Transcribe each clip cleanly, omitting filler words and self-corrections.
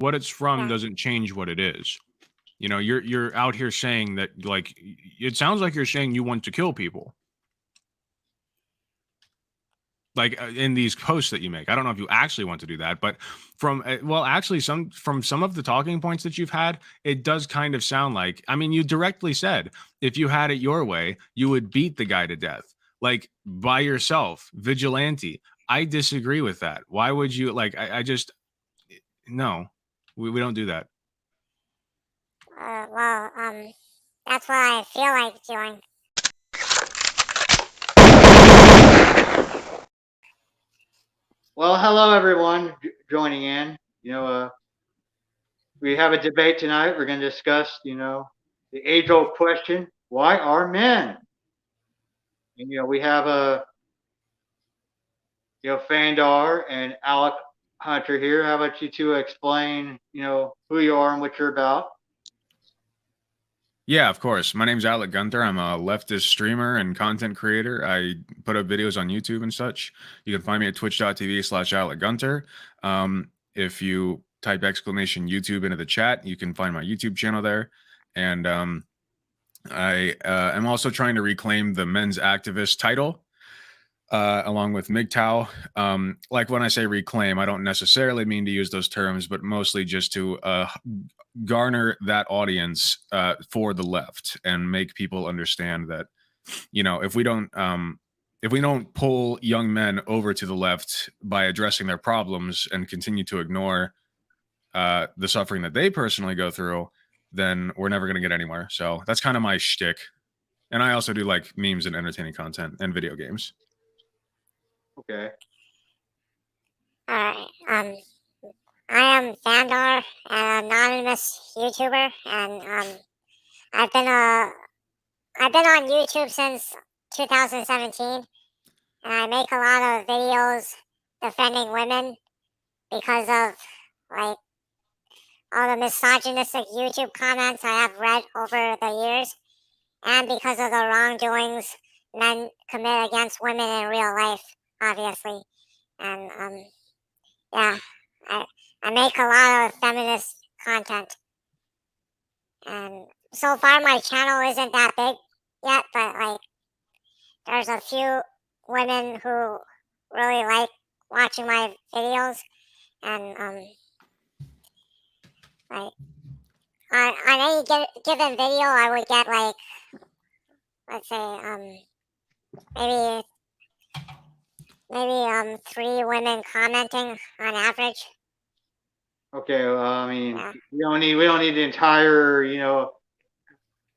what it's from doesn't change what it is. You know, you're out here saying that, like, it sounds like you're saying you want to kill people. Like, in these posts that you make. I don't know if you actually want to do that, but from actually, some of the talking points that you've had, it does kind of sound like, I mean, you directly said if you had it your way, you would beat the guy to death, like, by yourself, vigilante. I disagree with that. Why would you, like, I just, no, we don't do that. That's what I feel like doing. Well, hello everyone joining in. We have a debate tonight. We're going to discuss, the age-old question: why are men? And we have Fandar and AlecGunter here. How about you two explain, who you are and what you're about? Yeah, of course. My name's AlecGunter. I'm a leftist streamer and content creator. I put up videos on YouTube and such. You can find me at twitch.tv/AlecGunter. If you type !YouTube into the chat, you can find my YouTube channel there. And I am also trying to reclaim the men's activist title, along with MGTOW. Like, when I say reclaim, I don't necessarily mean to use those terms, but mostly just to garner that audience for the left and make people understand that, if we don't pull young men over to the left by addressing their problems and continue to ignore the suffering that they personally go through, then we're never going to get anywhere. So that's kind of my shtick. And I also do, like, memes and entertaining content and video games. Okay. Alright, I am Fandar, an anonymous YouTuber, and I've been on YouTube since 2017, and I make a lot of videos defending women because of, like, all the misogynistic YouTube comments I have read over the years, and because of the wrongdoings men commit against women in real life, obviously. And yeah, I make a lot of feminist content, and so far my channel isn't that big yet, but, like, there's a few women who really like watching my videos, and like, on any given video I would get, like, let's say maybe 3 women commenting on average. Okay. Well, I mean, we don't need the entire,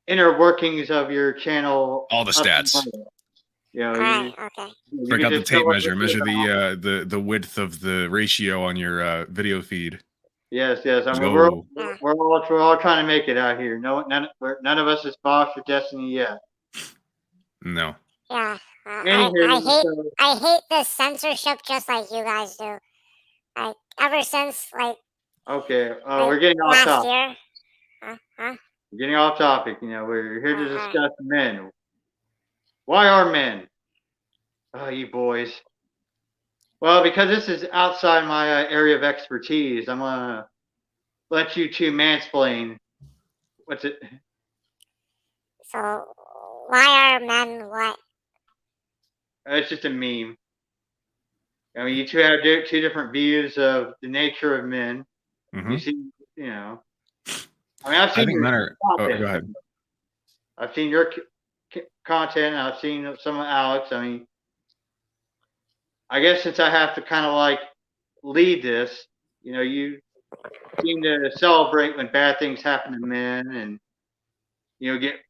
inner workings of your channel. All the stats. Okay. Break out the tape measure. Measure the width of the ratio on your video feed. Yes. I mean, we're all trying to make it out here. None of us is boss or destiny yet. No. Yeah. I hate this censorship just like you guys do. Like, ever since, like. Okay. We're getting off topic. Year. We're getting off topic. We're here to discuss men. Why are men? Oh, you boys. Well, because this is outside my area of expertise, I'm gonna let you two mansplain. What's it? So, why are men what? It's just a meme. I mean, you two have two different views of the nature of men. Mm-hmm. You see, I mean, I've seen your content. Go ahead. I've seen your content. I've seen some of Alex. I mean, I guess since I have to kind of, like, lead this, you seem to celebrate when bad things happen to men, and get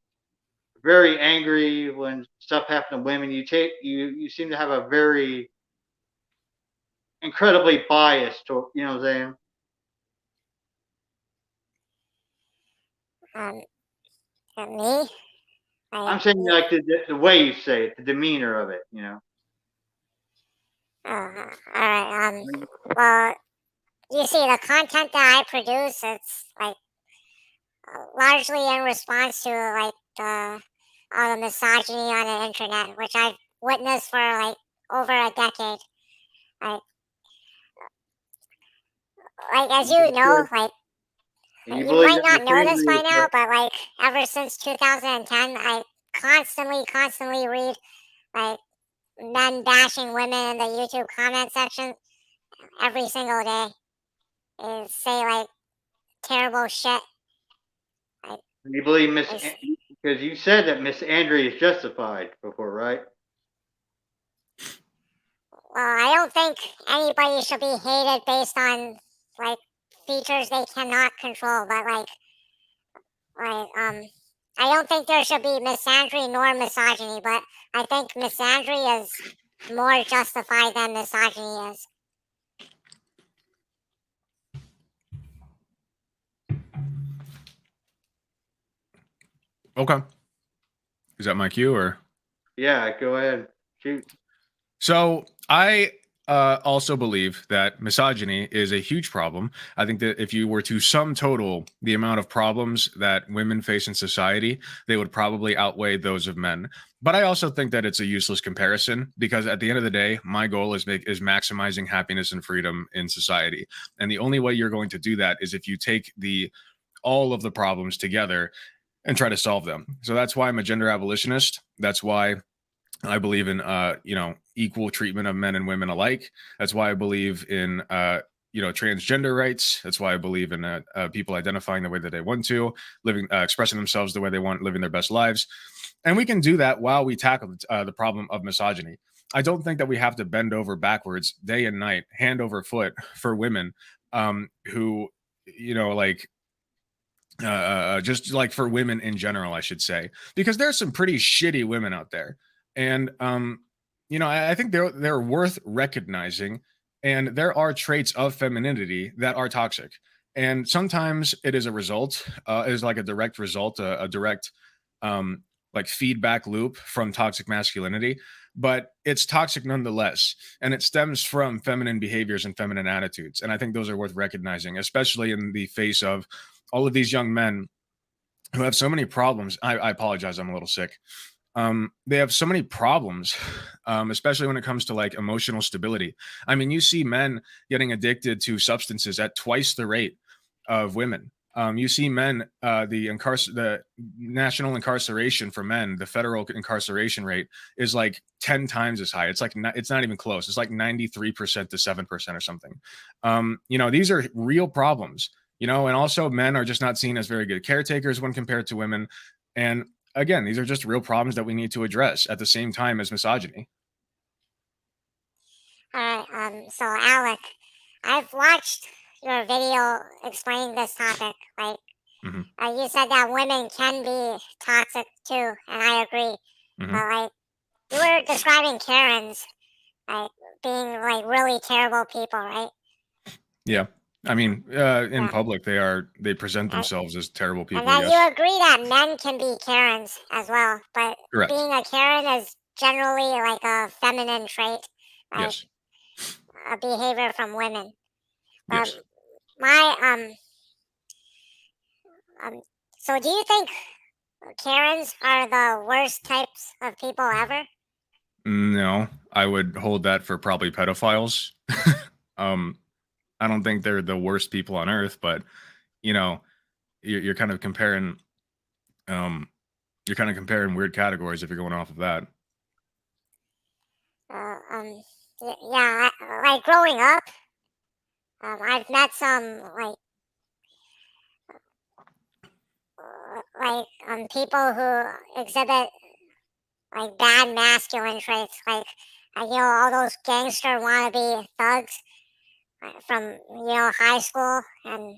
very angry when stuff happens to women. You seem to have a very incredibly biased, you know what I'm saying? Me? I'm saying, like, the way you say it, the demeanor of it, Alright, well, you see, the content that I produce, it's, like, largely in response to, like, all the misogyny on the internet, which I've witnessed for, like, over a decade. Like, like as you know, like You you believe might that not know this by misogyny is now, but like ever since 2010, I constantly read like men bashing women in the YouTube comment section every single day. And say like terrible shit. Like, you believe Miss it's- because you said that Miss Andrea is justified before, right? well, I don't think anybody should be hated based on like features they cannot control, but I don't think there should be misandry nor misogyny, but I think misandry is more justified than misogyny is. Okay. Is that my cue or? Yeah, go ahead. Shoot. So I also believe that misogyny is a huge problem. I think that if you were to sum total the amount of problems that women face in society, they would probably outweigh those of men. But I also think that it's a useless comparison because at the end of the day, my goal is maximizing happiness and freedom in society. And the only way you're going to do that is if you take all of the problems together and try to solve them. So that's why I'm a gender abolitionist. That's why I believe in equal treatment of men and women alike. That's why I believe in transgender rights. That's why I believe in people identifying the way that they want to, living, expressing themselves the way they want, living their best lives. And we can do that while we tackle the problem of misogyny. I don't think that we have to bend over backwards day and night, hand over foot for women who, just like for women in general, I should say, because there's some pretty shitty women out there, and I think they're worth recognizing, and there are traits of femininity that are toxic, and sometimes it is a result, is like a direct result, a direct like feedback loop from toxic masculinity, but it's toxic nonetheless, and it stems from feminine behaviors and feminine attitudes, and I think those are worth recognizing, especially in the face of all of these young men who have so many problems. I apologize, I'm a little sick. They have so many problems, especially when it comes to like emotional stability. I mean, you see men getting addicted to substances at twice the rate of women. You see men, the national incarceration for men, the federal incarceration rate is like 10 times as high. It's like it's not even close. It's like 93% to 7% or something. These are real problems. And also men are just not seen as very good caretakers when compared to women. And again, these are just real problems that we need to address at the same time as misogyny. All right. So Alec, I've watched your video explaining this topic. Like, you said that women can be toxic too, and I agree. But like, you were describing Karens, like being like really terrible people, right? Yeah. I mean, in public, they present themselves as terrible people. And then Yes. you agree that men can be Karens as well, but Correct. being a Karen is generally like a feminine trait, like Yes. a behavior from women. But Yes. so do you think Karens are the worst types of people ever? No, I would hold that for probably pedophiles. I don't think they're the worst people on earth, but you're kind of comparing, weird categories if you're going off of that. Yeah, like growing up, I've met some people who exhibit like bad masculine traits, like all those gangster wannabe thugs from high school, and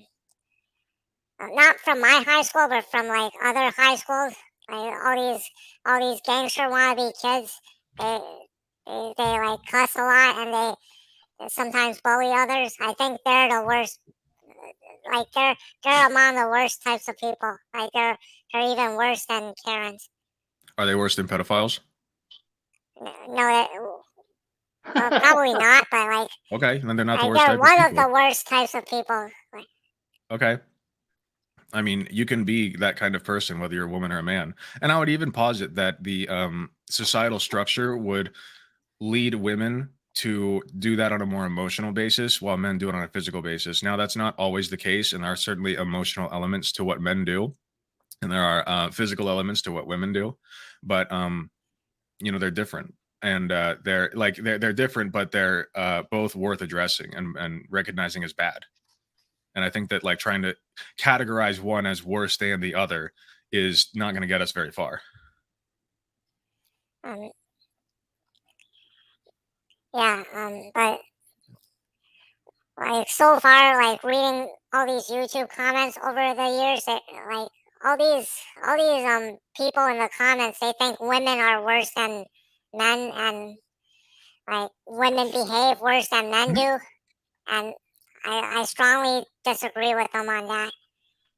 not from my high school, but from like other high schools. Like all these gangster wannabe kids, they they like cuss a lot and they sometimes bully others. I think they're the worst. Like they're among the worst types of people. Like they're even worse than Karens. Are they worse than pedophiles? No, probably not. But like, Okay, then they're not the worst they're type of one of people. the worst types of people. Like, Okay. I mean, you can be that kind of person whether you're a woman or a man. And I would even posit that the societal structure would lead women to do that on a more emotional basis while men do it on a physical basis. Now, that's not always the case, and there are certainly emotional elements to what men do, and there are physical elements to what women do, but they're different, and they're different, but they're both worth addressing and recognizing as bad. And I think that like trying to categorize one as worse than the other is not going to get us very far. Um, yeah, but like so far, like reading all these YouTube comments over the years, that like all these people in the comments, they think women are worse than men, and like women behave worse than men do, and I strongly disagree with them on that.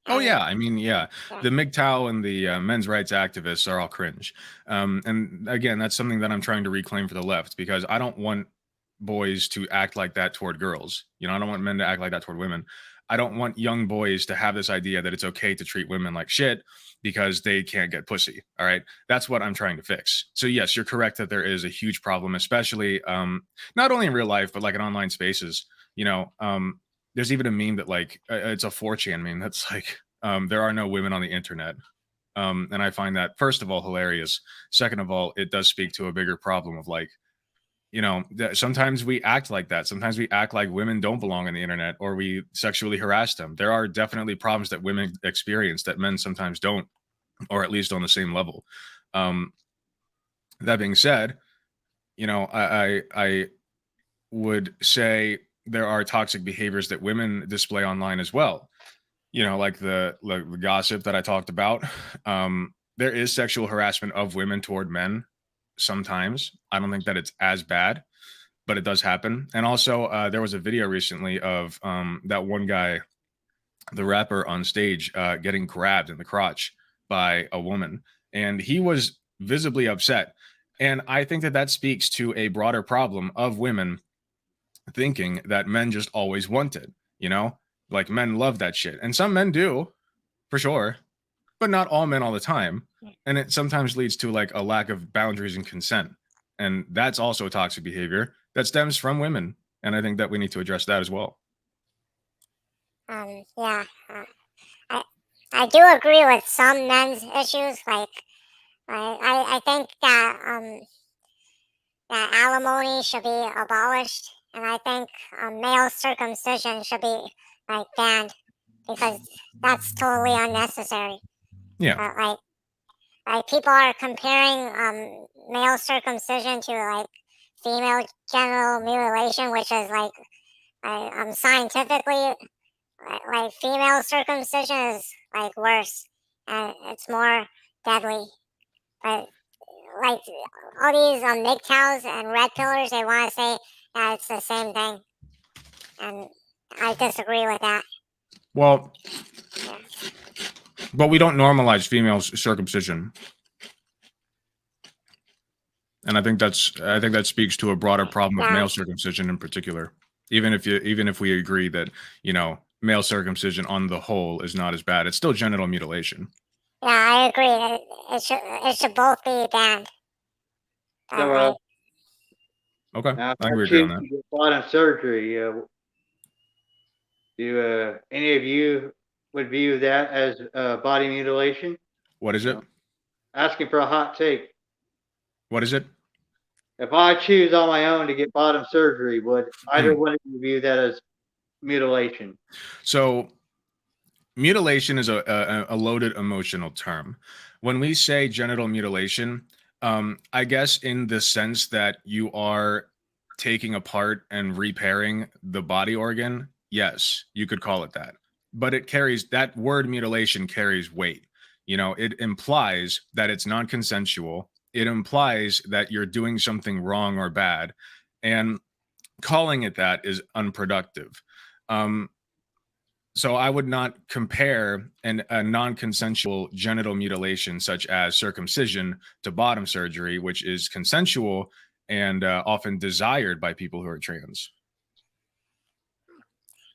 Oh And yeah, I mean, yeah, yeah, the MGTOW and the men's rights activists are all cringe. And again, that's something that I'm trying to reclaim for the left, because I don't want boys to act like that toward girls. I don't want men to act like that toward women. I don't want young boys to have this idea that it's okay to treat women like shit because they can't get pussy. All right, that's what I'm trying to fix. So yes, you're correct that there is a huge problem, especially not only in real life but like in online spaces. There's even a meme that like it's a 4chan meme that's like there are no women on the internet. And I find that, first of all, hilarious. Second of all, it does speak to a bigger problem of like, sometimes we act like that. Sometimes we act like women don't belong on the internet, or we sexually harass them. There are definitely problems that women experience that men sometimes don't, or at least on the same level. That being said, I would say there are toxic behaviors that women display online as well. Like the gossip that I talked about. There is sexual harassment of women toward men sometimes. I don't think that it's as bad, but it does happen. And also, there was a video recently of that one guy, the rapper on stage, getting grabbed in the crotch by a woman, and he was visibly upset. And I think that that speaks to a broader problem of women thinking that men just always want it, like men love that shit. And some men do, for sure, but not all men all the time. And it sometimes leads to like a lack of boundaries and consent. And that's also toxic behavior that stems from women. And I think that we need to address that as well. yeah, I I do agree with some men's issues. Like I think that alimony should be abolished, and I think male circumcision should be like banned, because that's totally unnecessary. Yeah. Like people are comparing male circumcision to like female genital mutilation, which is scientifically like female circumcision is like worse, and it's more deadly. But like all these MGTOWs and red pillars, they want to say that it's the same thing, and I disagree with that. Well, Yeah. but we don't normalize female circumcision. And I think that speaks to a broader problem of Yeah. male circumcision in particular. Even if we agree that, male circumcision on the whole is not as bad, it's still genital mutilation. Yeah, I agree. It should both be banned. So, Okay, now, if I I agree choose on that. to get bottom surgery, do any of you would view that as body mutilation? What is it? Asking for a hot take. What is it? If I choose on my own to get bottom surgery, would either one of you view that as mutilation? So mutilation is a loaded emotional term. When we say genital mutilation, I guess in the sense that you are taking apart and repairing the body organ, yes, you could call it that. But that word mutilation carries weight. It implies that it's non-consensual. It implies that you're doing something wrong or bad, and calling it that is unproductive. So I would not compare a non-consensual genital mutilation such as circumcision to bottom surgery, which is consensual and often desired by people who are trans.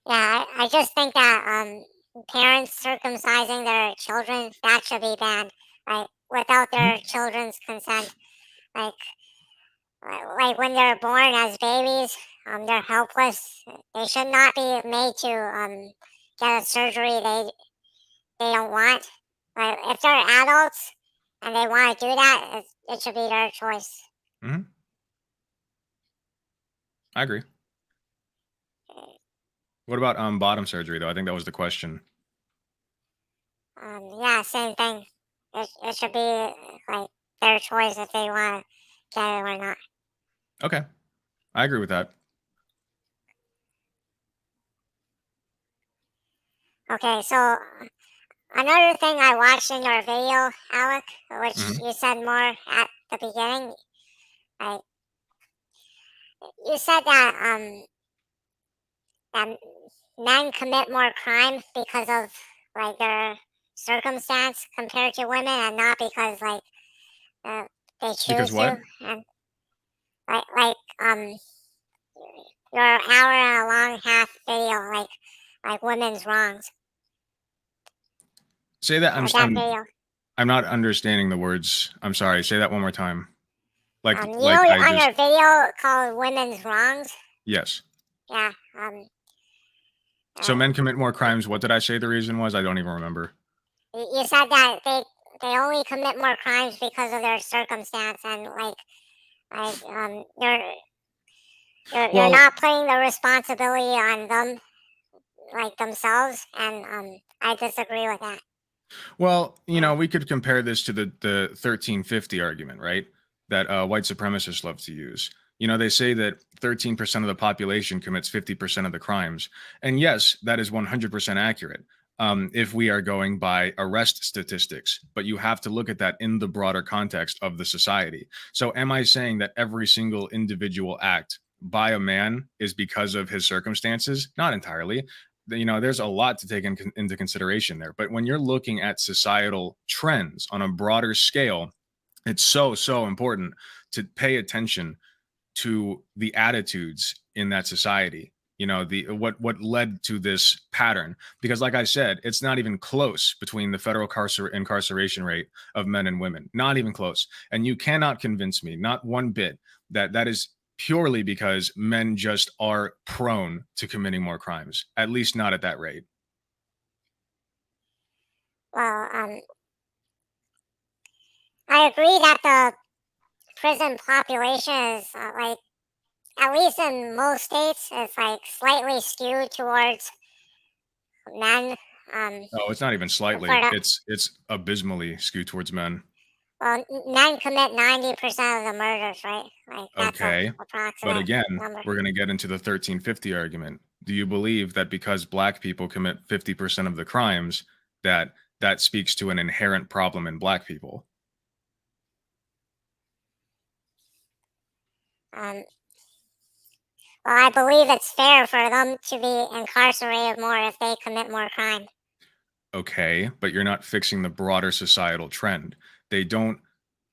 Yeah, I just think that parents circumcising their children, that should be banned, right? Without their children's consent. Like like when they're born as babies, they're helpless. They should not be made to get a surgery they don't want. Like if they're adults and they want to do that, it should be their choice. Hmm. I agree. What about bottom surgery though? I think that was the question. Yeah, same thing. It should be like their choice if they want to get it or not. Okay, I agree with that. Okay, so another thing I watched in your video, Alec, which Mhm. you said more at the beginning, like you said that men commit more crime because of like their circumstance compared to women, and not because like uh, they Because choose what? to. And like your hour and a long half video, like women's wrongs. Say that. That video. I'm not understanding the words. I'm sorry. Say that one more time. Like You like know, I on just your video called "Women's Wrongs." yes. Yeah. So Uh, men commit more crimes. What did I say the reason was? I don't even remember. you said that they only commit more crimes because of their circumstance, and you're Well, not putting the responsibility on them, like themselves, and I disagree with that. well, Uh, we could compare this to the 1350 argument, right? That white supremacists love to use. They say that 13% of the population commits 50% of the crimes. And yes, that is 100% accurate if we are going by arrest statistics. But you have to look at that in the broader context of the society. So, am I saying that every single individual act by a man is because of his circumstances? Not entirely. There's a lot to take into consideration there. But when you're looking at societal trends on a broader scale, it's so important to pay attention to the attitudes in that society. The what led to this pattern, because like I said, it's not even close between the federal incarceration rate of men and women, not even close. And you cannot convince me, not one bit, that that is purely because men just are prone to committing more crimes, at least not at that rate. well, I agree that the prison population is like, at least in most states, it's like slightly skewed towards men. Oh, it's not even For slightly, the it's abysmally skewed towards men. well, men commit 90% of the murders, right? Like that's a Okay. But approximate again, number. we're going to get into the 1350 argument. Do you believe that because black people commit 50% of the crimes, that that speaks to an inherent problem in black people? Um, well, I believe it's fair for them to be incarcerated more if they commit more crime. Okay, but you're not fixing the broader societal trend. They don't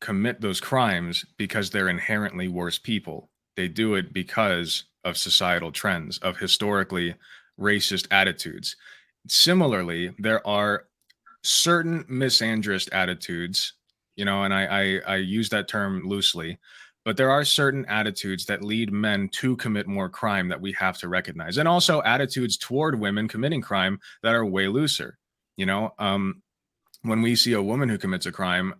commit those crimes because they're inherently worse people. They do it because of societal trends, of historically racist attitudes. Similarly, there are certain misandrist attitudes, and I use that term loosely, but there are certain attitudes that lead men to commit more crime that we have to recognize, and also attitudes toward women committing crime that are way looser. You know, when we see a woman who commits a crime,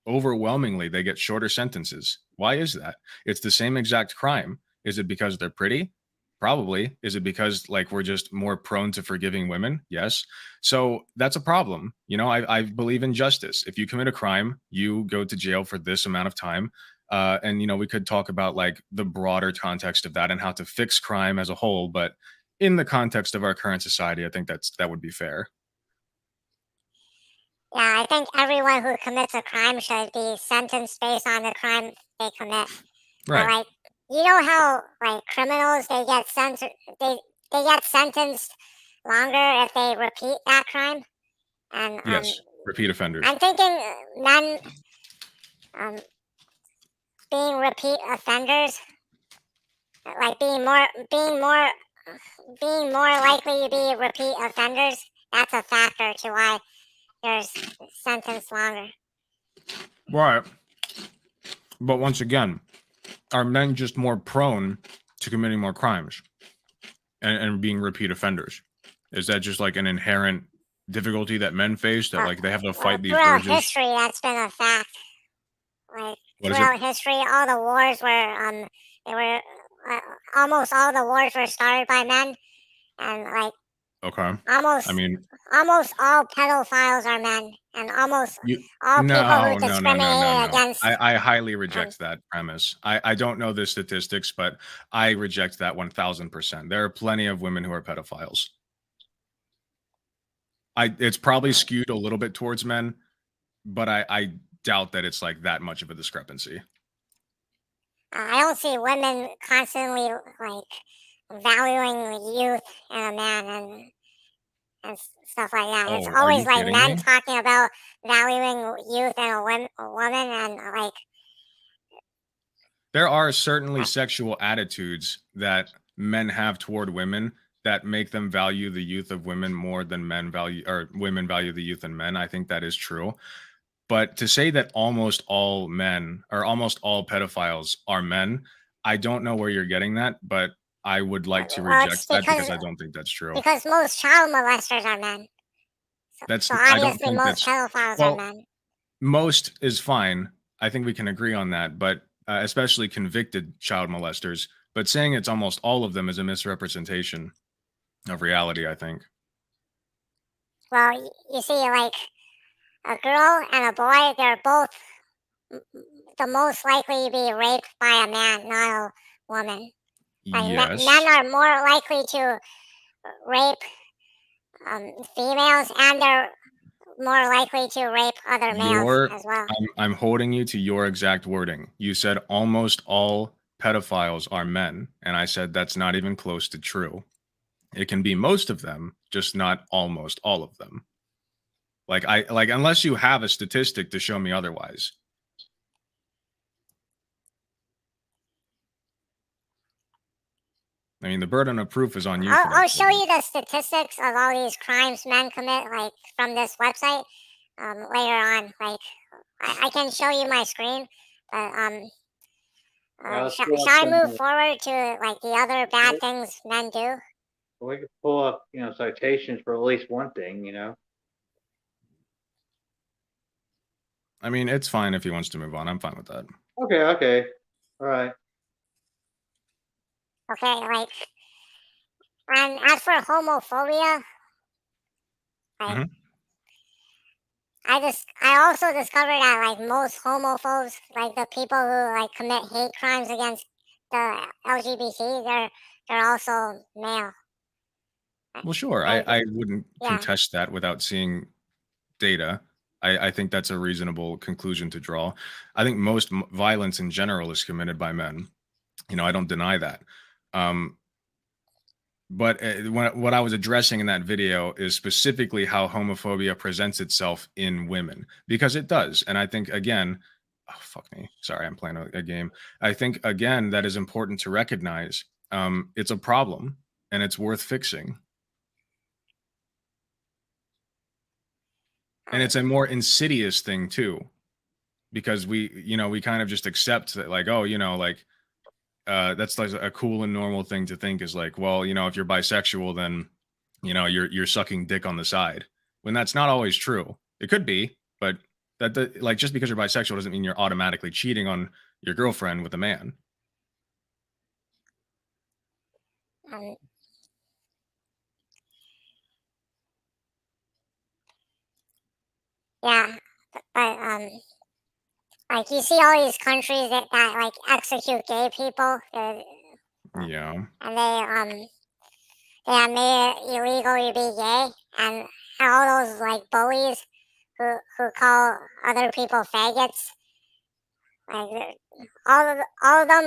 overwhelmingly they get shorter sentences. Why is that? It's the same exact crime. Is it because they're pretty? Probably. Is it because like we're just more prone to forgiving women? Yes. So that's a problem. I believe in justice. If you commit a crime, you go to jail for this amount of time. And we could talk about like the broader context of that and how to fix crime as a whole. But in the context of our current society, I think that would be fair. Yeah, I think everyone who commits a crime should be sentenced based on the crime they commit. Right. Like, you know how like criminals they get sentenced longer if they repeat that crime, and Yes. Repeat offenders. I'm thinking men um, being repeat offenders, like being more likely to be repeat offenders. That's a factor to why they're sentenced longer. Right. But once again, are men just more prone to committing more crimes and being repeat offenders? Is that just like an inherent difficulty that men face, that like they have to fight these throughout urges? history, that's been a fact. Like What is it? throughout history, all the wars were they were almost all the wars were started by men, and like Okay. almost I mean, almost all pedophiles are men, and almost you all people who discriminated no. against. I highly Um, reject that premise. I don't know the statistics, but I reject that 1000%. There are plenty of women who are pedophiles. It's probably skewed a little bit towards men, but I doubt that it's like that much of a discrepancy. I don't see women constantly like valuing youth in a man and stuff like that. It's Oh, are always you like kidding men me? talking about valuing youth in a woman, and like There are certainly sexual attitudes that men have toward women that make them value the youth of women more than men value, or women value the youth in men. I think that is true. But to say that almost all men or almost all pedophiles are men, I don't know where you're getting that, but I would like to well, it's reject that because I don't think that's true. because most child molesters are men. That's So I don't obviously think most that's pedophiles are well, men. most is fine. I think we can agree on that, but especially convicted child molesters. But saying it's almost all of them is a misrepresentation of reality, I think. Well, you see, like a girl and a boy, they're both the most likely to be raped by a man, not a woman. Like Yes. men are more likely to rape females, and they're more likely to rape other males Your as well. I'm holding you to your exact wording. You said almost all pedophiles are men, and I said that's not even close to true. It can be most of them, just not almost all of them. Like unless you have a statistic to show me otherwise. I mean, the burden of proof is on you for that I'll show statement. you the statistics of all these crimes men commit, like from this website, later on. Like, I can show you my screen, but Let's shall pull up I some. move forward to like the other bad things men do? We could pull up, citations for at least one thing. I mean, it's fine if he wants to move on. I'm fine with that. Okay. All right. Okay, like, and as for homophobia, like, Mhm. I also discovered that like most homophobes, like the people who like commit hate crimes against the LGBT, they're also male. Well, sure. Like, I wouldn't yeah. contest that without seeing data. I think that's a reasonable conclusion to draw. I think most violence in general is committed by men. I don't deny that. Um, but what I was addressing in that video is specifically how homophobia presents itself in women, because it does. And I think, again, oh, fuck me. Sorry, I'm playing a game. I think, again, that is important to recognize. It's a problem and it's worth fixing. And it's a more insidious thing too, because we kind of just accept that, like, oh, like that's like a cool and normal thing to think, is like, well, if you're bisexual, then you're sucking dick on the side, when that's not always true. It could be, but like, just because you're bisexual doesn't mean you're automatically cheating on your girlfriend with a man. Um, yeah, but like you see all these countries that like execute gay people, Yeah, and they have made it illegal to be gay, and all those like bullies who call other people faggots, like all of them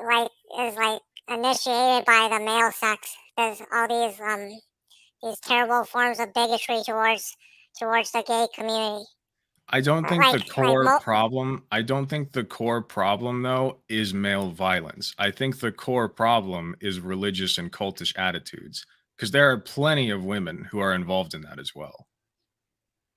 like is like initiated by the male sex. There's all these terrible forms of bigotry towards the gay community. I don't think Like the core problem I don't think the core problem, though, is male violence. I think the core problem is religious and cultish attitudes, because there are plenty of women who are involved in that as well.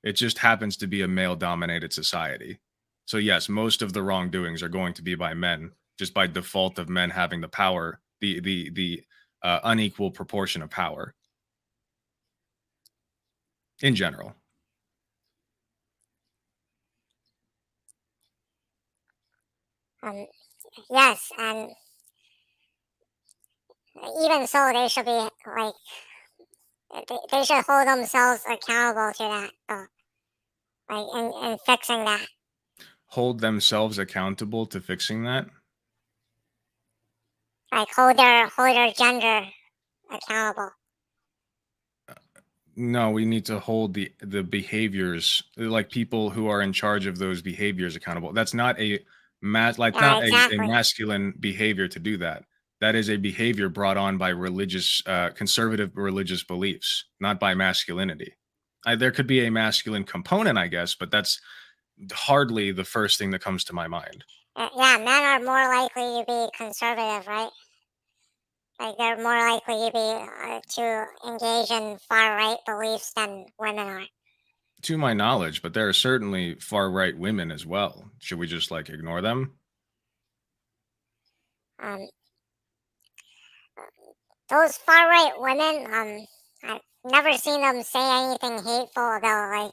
It just happens to be a male-dominated society. So yes, most of the wrongdoings are going to be by men, just by default of men having the power, the unequal proportion of power in general. Yes, and even so, they should be like they should hold themselves accountable to that, like in fixing that. Hold themselves accountable to fixing that? Like hold their gender accountable. No, we need to hold the behaviors, like people who are in charge of those behaviors, accountable. That's not a Yeah, not a exactly. masculine behavior to do that. That is a behavior brought on by religious, conservative religious beliefs, not by masculinity. There could be a masculine component, I guess, but that's hardly the first thing that comes to my mind. Yeah, men are more likely to be conservative, right? Like they're more likely to be to engage in far right beliefs than women are. To my knowledge, but there are certainly far right women as well. Should we just like ignore them? Um, those far right women, I've never seen them say anything hateful about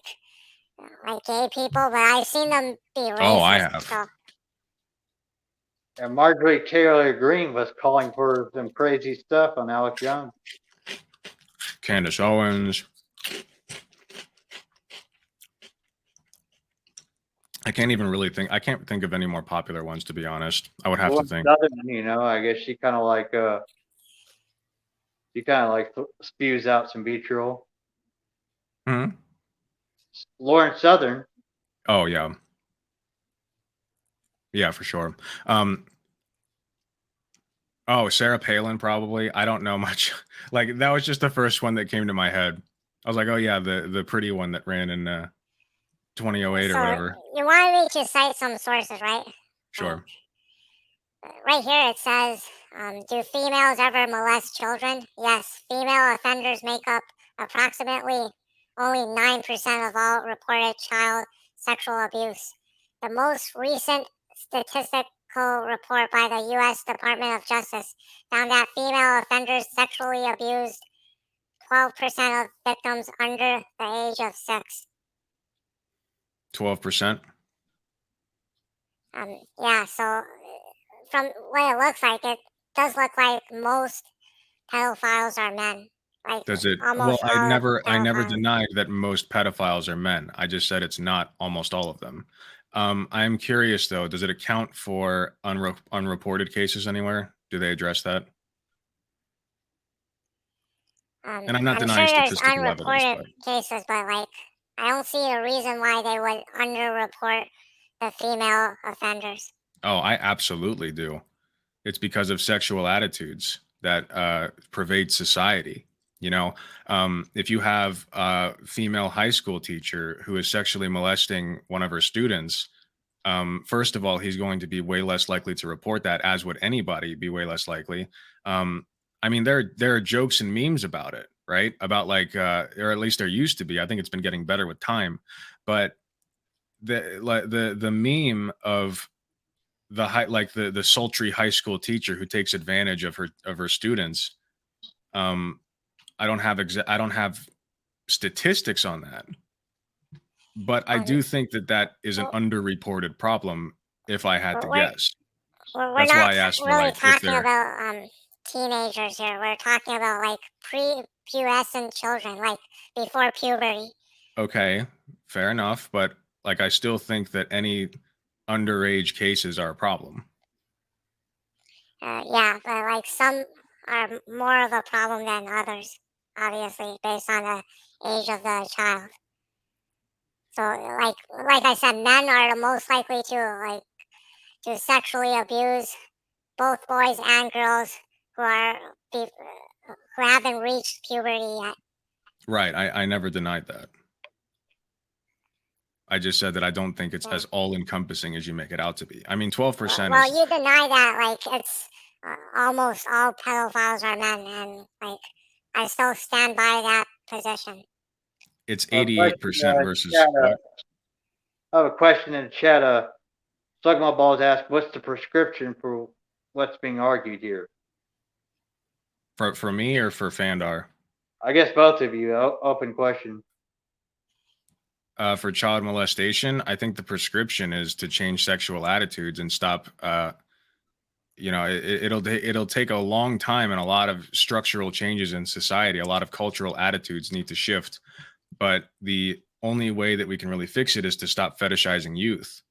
like gay people, but I've seen them be Oh, I racist. have. So And Marjorie Taylor Greene was calling for some crazy stuff on Alex Jones. Candace Owens. I can't even really think. I can't think of any more popular ones, to be honest. I would have to Lauren think. Southern, I guess she kind of like spews out some vitriol. Mhm. Lauren Southern. Oh yeah, yeah, for sure. Oh, Sarah Palin, probably. I don't know much. Like that was just the first one that came to my head. I was like, oh yeah, the pretty one that ran in 2008 or so whatever. you wanted me to cite some sources, right? Like, Sure. right here it says, do females ever molest children? Yes, female offenders make up approximately only 9% of all reported child sexual abuse. The most recent statistical report by the U.S. Department of Justice found that female offenders sexually abused 12% of victims under the age of 6. 12%. Yeah, so from what it looks like, it does look like most pedophiles are men. Like Does it? Well, almost I all never pedophiles. denied that most pedophiles are men. I just said it's not almost all of them. I'm curious though. Does it account for unreported cases anywhere? Do they address that? And I'm not I'm sure denying there's statistical evidence, unreported but cases, but like I don't see a reason why they would underreport the female offenders. oh, I absolutely do. It's because of sexual attitudes that pervade society. You know, if you have a female high school teacher who is sexually molesting one of her students, first of all, he's going to be way less likely to report that, as would anybody be way less likely. Um, I mean, there are jokes and memes about it, right? About like, or at least there used to be. I think it's been getting better with time, but the meme of the high like the sultry high school teacher who takes advantage of her students. Um, I don't have statistics on that, but I Um, do think that that is an well, underreported problem. If I had to we're guess, we're that's why not I asked for really like if talking they're about teenagers here. We're talking about like pre-pubescent children, like before puberty. okay, fair enough. But like, I still think that any underage cases are a problem. Yeah, but like some are more of a problem than others, obviously, based on the age of the child. So, like I said, men are the most likely to sexually abuse both boys and girls who are be, who haven't reached puberty yet. Right. I never denied that. I just said that I don't think it's Yeah. as all encompassing as you make it out to be. I mean, 12% Well, is you deny that like it's almost all pedophiles are men, and like I still stand by that position. it's A question 88% versus chat, what? I have a question in the chat. Suck My Balls asked, what's the prescription for what's being argued here? For me or for Fandar? I guess both of you. Open question. For child molestation, I think the prescription is to change sexual attitudes and stop. It'll take a long time and a lot of structural changes in society. A lot of cultural attitudes need to shift, but the only way that we can really fix it is to stop fetishizing youth.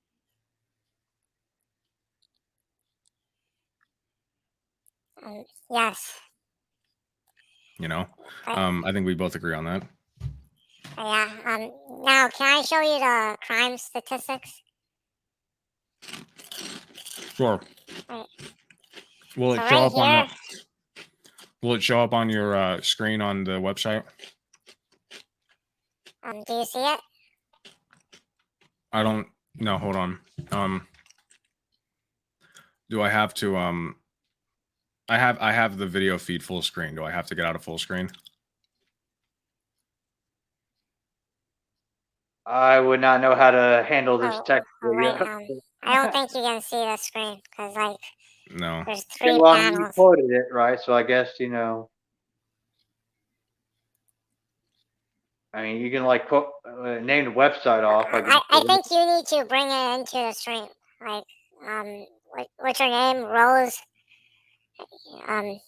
Yes. You know, But, I think we both agree on that. yeah. Now, can I show you the crime statistics? Sure. Right. Will it So show right up on here, Will it show up on your screen on the website? do you see it? I don't. No, hold on. Do I have to? I have the video feed full screen. Do I have to get out of full screen? I would not know how to handle this text. Wait. I don't think you can see the screen because, like, No. there's three Well, you panels. quoted it, right? So I guess, I mean, you can like name the website off. I think you need to bring it into the stream. Like, what's your name? Rose. You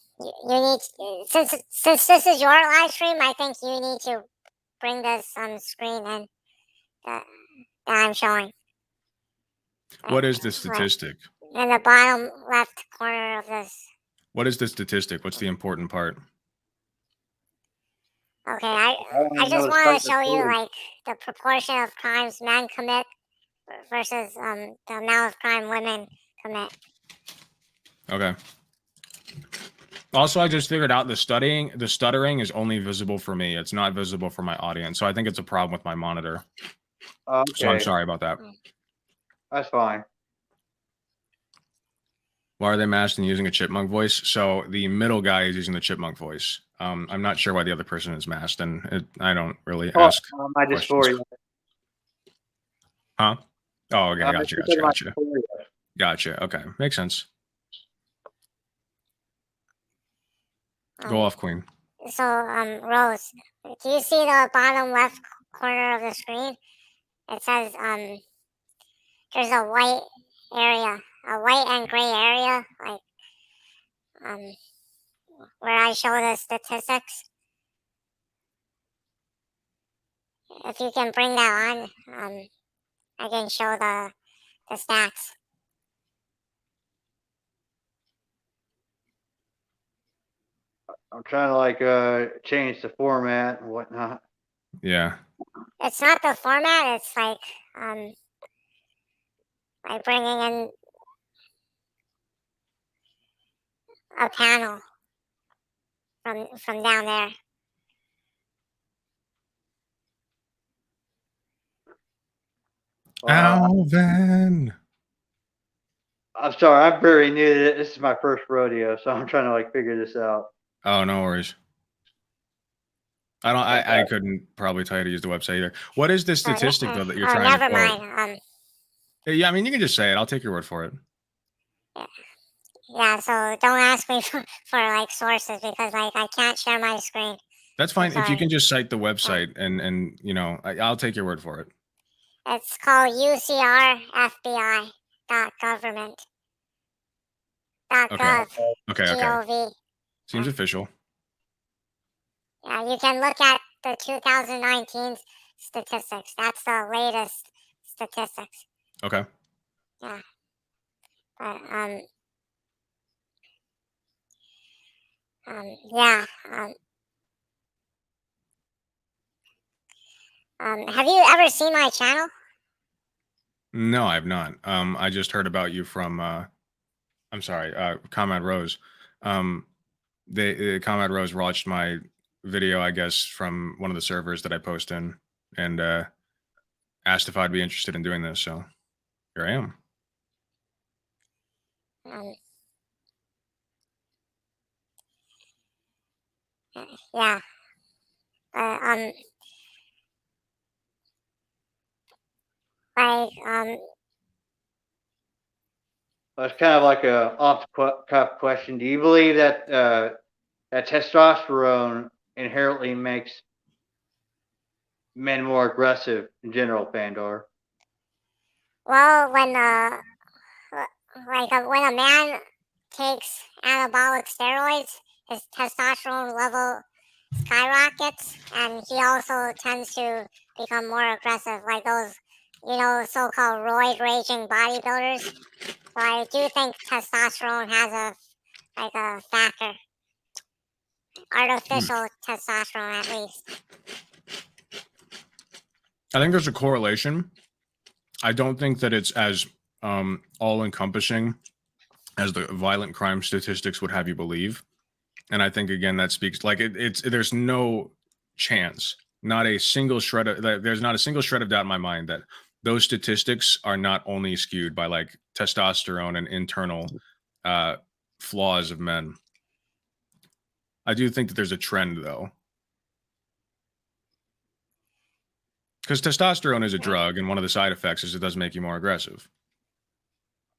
need, since this is your live stream, I think you need to bring this on the screen and that I'm showing. What is the statistic? In the bottom left corner of this. What is the statistic? What's the important part? Okay, I just want to show you like the proportion of crimes men commit versus the amount of crime women commit. Okay. Also, I just figured out the stuttering is only visible for me. It's not visible for my audience. So I think it's a problem with my monitor. Okay. So I'm sorry about that. That's fine. Why are they masked and using a chipmunk voice? So the middle guy is using the chipmunk voice. I'm not sure why the other person is masked, and I don't really ask my questions. dysphoria. Huh? Oh, okay. Gotcha. Okay. Makes sense. Go off, Queen. So, Rose, do you see the bottom left corner of the screen? It says, there's a white area, a white and gray area, like, where I show the statistics. If you can bring that on, I can show the stats. I'm trying to like change the format and whatnot. Yeah. It's not the format. It's like bringing in a panel from down there. Alvin. I'm sorry, I'm very new to this. This is my first rodeo, so I'm trying to like figure this out. Oh, no worries. I couldn't probably tell you to use the website either. What is the statistic though that you're trying to quote? Never mind. Yeah, I mean you can just say it. I'll take your word for it. Yeah, so don't ask me for like sources because like I can't share my screen. That's fine. If you can just cite the website and I'll take your word for it. It's called UCRFBI.government. Okay. .gov. Seems official. Yeah, you can look at the 2019 statistics. That's the latest statistics. Okay. Yeah. But yeah. Have you ever seen my channel? No, I've not. I just heard about you from I'm sorry, Comrade Rose. Comrade Rose watched my video, I guess, from one of the servers that I post in, and asked if I'd be interested in doing this. So here I am. Yeah. it's kind of like a off-the-cuff question. Do you believe that that testosterone inherently makes men more aggressive in general, Fandor? Well, when a man takes anabolic steroids, his testosterone level skyrockets, and he also tends to become more aggressive, like those, so-called roid raging bodybuilders. So I do think testosterone has a factor, artificial testosterone at least. I think there's a correlation. I don't think that it's as all-encompassing as the violent crime statistics would have you believe. And I think again that speaks like it's there's no chance, not a single shred of there's not a single shred of doubt in my mind that those statistics are not only skewed by like testosterone and internal flaws of men. I do think that there's a trend though. Because testosterone is a drug, and one of the side effects is it does make you more aggressive.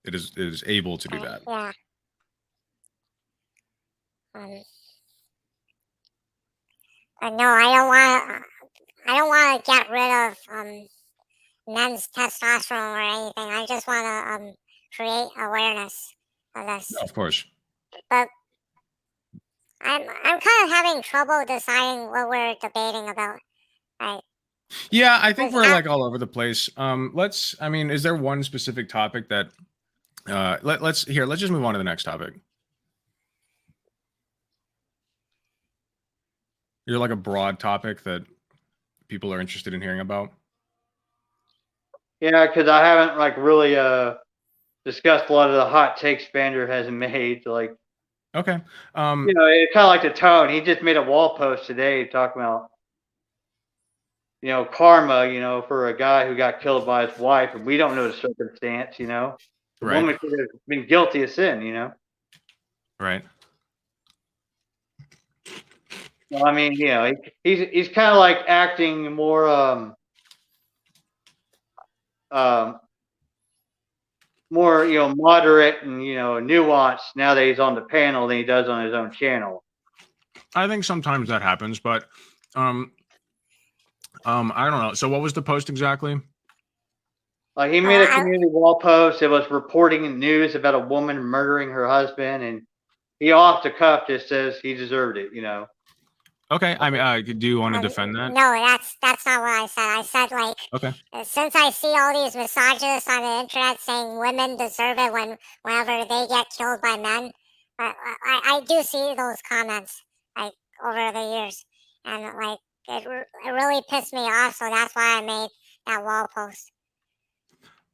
It is able to do that. Yeah. But no, I don't want to get rid of men's testosterone or anything. I just want to create awareness of this. Of course. But I'm kind of having trouble deciding what we're debating about. Right. Yeah, I think we're like all over the place. I mean, is there one specific topic that let's just move on to the next topic. You're like a broad topic that people are interested in hearing about. Yeah, because I haven't like really discussed a lot of the hot takes Fandor has made. Like, okay, it's kind of like the tone. He just made a wall post today talking about karma. For a guy who got killed by his wife, and we don't know the circumstance. The woman could have been guilty of sin. Right. Well, I mean, he's kind of like acting more more moderate and nuanced now that he's on the panel than he does on his own channel. I think sometimes that happens, but I don't know. So what was the post exactly? He made a community wall post. It was reporting news about a woman murdering her husband, and he off the cuff just says he deserved it. Okay, I mean, do you want to defend that? No, that's not what I said. I said okay. Since I see all these misogynists on the internet saying women deserve it whenever they get killed by men, I do see those comments over the years, and it really pissed me off. So that's why I made that wall post.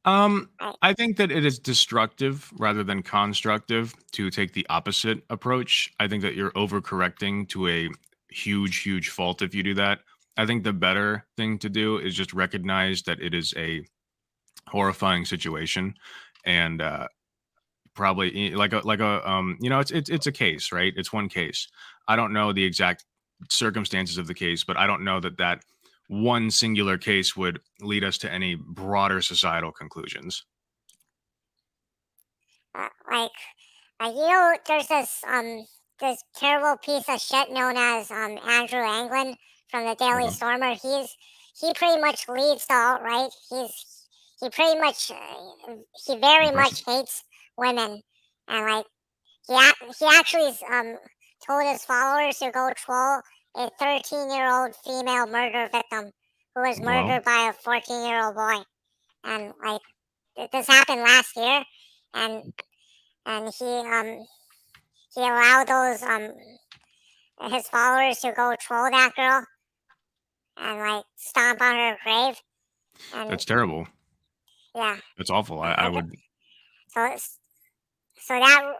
I think that it is destructive rather than constructive to take the opposite approach. I think that you're overcorrecting to a huge fault if you do that. I think the better thing to do is just recognize that it is a horrifying situation, and probably it's a case, right? It's one case. I don't know the exact circumstances of the case, but I don't know that one singular case would lead us to any broader societal conclusions. There's this terrible piece of shit known as Andrew Anglin from the Daily Stormer. He pretty much leads the alt-right. He very much hates women, and he actually told his followers to go troll a 13-year-old female murder victim who was murdered by a 14-year-old boy, and this happened last year, and he allowed those his followers to go troll that girl and stomp on her grave. And that's terrible. Yeah, that's awful. I would. So that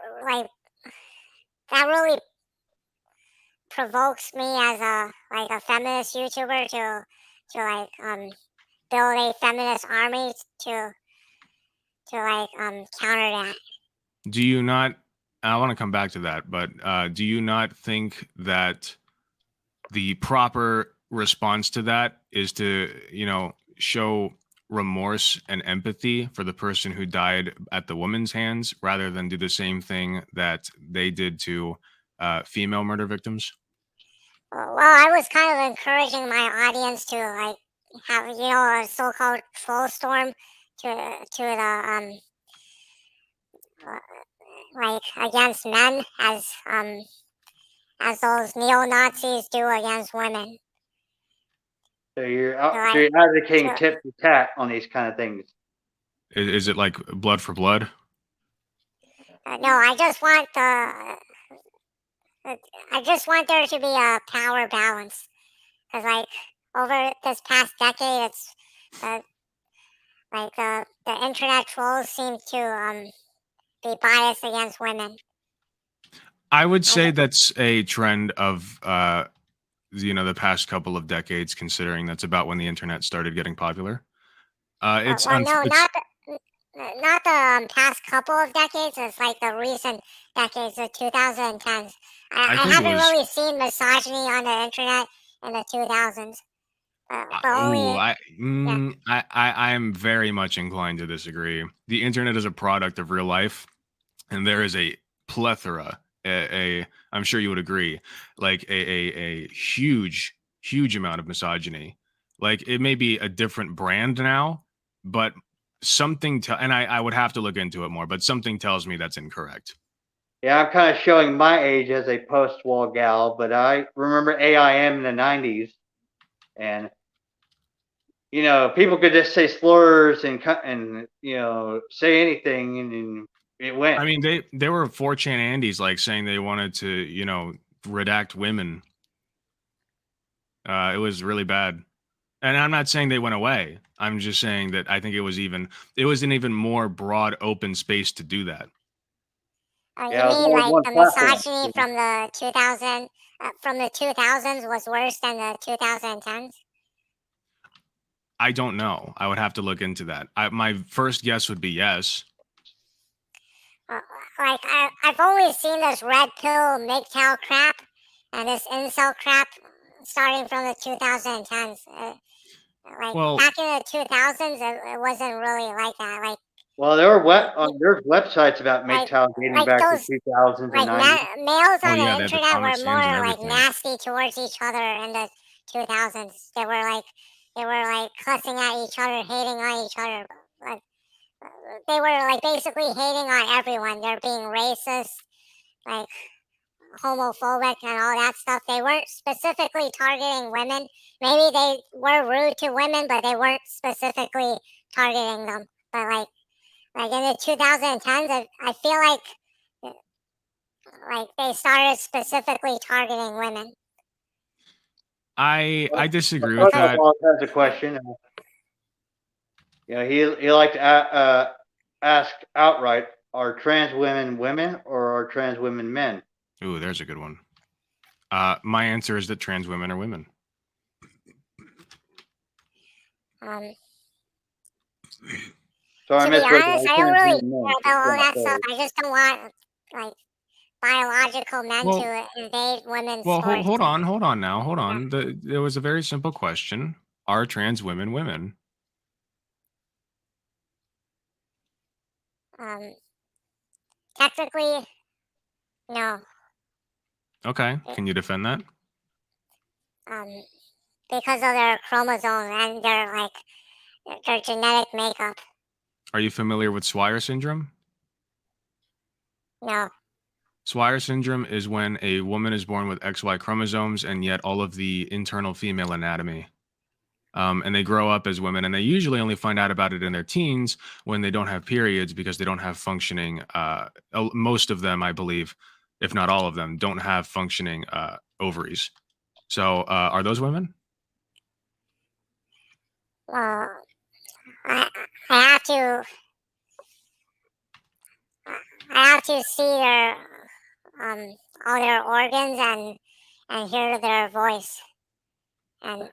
really provokes me as a feminist YouTuber to build a feminist army to counter that. Do you not? I want to come back to that, but do you not think that the proper response to that is to show remorse and empathy for the person who died at the woman's hands rather than do the same thing that they did to female murder victims? Well, I was kind of encouraging my audience to like have a so-called troll storm to the uh, like against men as those neo-Nazis do against women. So you're So, so you're advocating so- tit for tat on these kind of things. Is it like blood for blood? No, I just want there to be a power balance because like over this past decade, it's like the internet trolls seem to be biased against women. I would say that's a trend of the past couple of decades, considering that's about when the internet started getting popular. It's Well, no, it's not the past couple of decades. It's like the recent decades, the 2010s. I I think it haven't was. really seen misogyny on the internet in the 2000s, but Oh, only yeah. I am very much inclined to disagree. The internet is a product of real life, and there is a plethora. I'm sure you would agree, like a huge amount of misogyny. Like it may be a different brand now, but and I would have to look into it more, but something tells me that's incorrect. Yeah, I'm kind of showing my age as a post-wall gal, but I remember AIM in the '90s, and people could just say slurs and say anything, and it went. I mean, they were 4chan Andes like saying they wanted to, redact women. It was really bad. And I'm not saying they went away. I'm just saying that I think it was an even more broad open space to do that. You Yeah, it was mean only like one the platform. misogyny from the 2000s was worse than the 2010s? I don't know. I would have to look into that. My first guess would be yes. Like I've only seen this red pill MGTOW crap and this incel crap starting from the 2010s. Like Well, back in the 2000s, it wasn't really like that. Well, there's websites about Like MGTOW dating like back to those 2000s and 90s. males oh on yeah, the they have the internet Comic were Sans and more like everything. nasty towards each other in the 2000s. They were like cussing at each other, hating on each other. Like they were like basically hating on everyone. They're being racist, like homophobic and all that stuff. They weren't specifically targeting women. Maybe they were rude to women, but they weren't specifically targeting them. But like in the 2010s, I feel like they started specifically targeting women. I disagree with Because that. has a question. He liked to ask outright: Are trans women women or are trans women men? Ooh, there's a good one. My answer is that trans women are women. So I To be misread honest, that. I don't really Trans women care men. about all that stuff. I just don't want like biological men Well, to invade women's Well, stories. hold on now, hold Yeah. on. There was a very simple question: Are trans women women? Technically, no. Okay, can you defend that? Because of their chromosomes and their genetic makeup. Are you familiar with Swyer syndrome? No. Swyer syndrome is when a woman is born with XY chromosomes and yet all of the internal female anatomy. And they grow up as women, and they usually only find out about it in their teens when they don't have periods because they don't have functioning. Most of them, I believe, if not all of them, don't have functioning ovaries. So, are those women? I have to. I have to see their all their organs and hear their voice and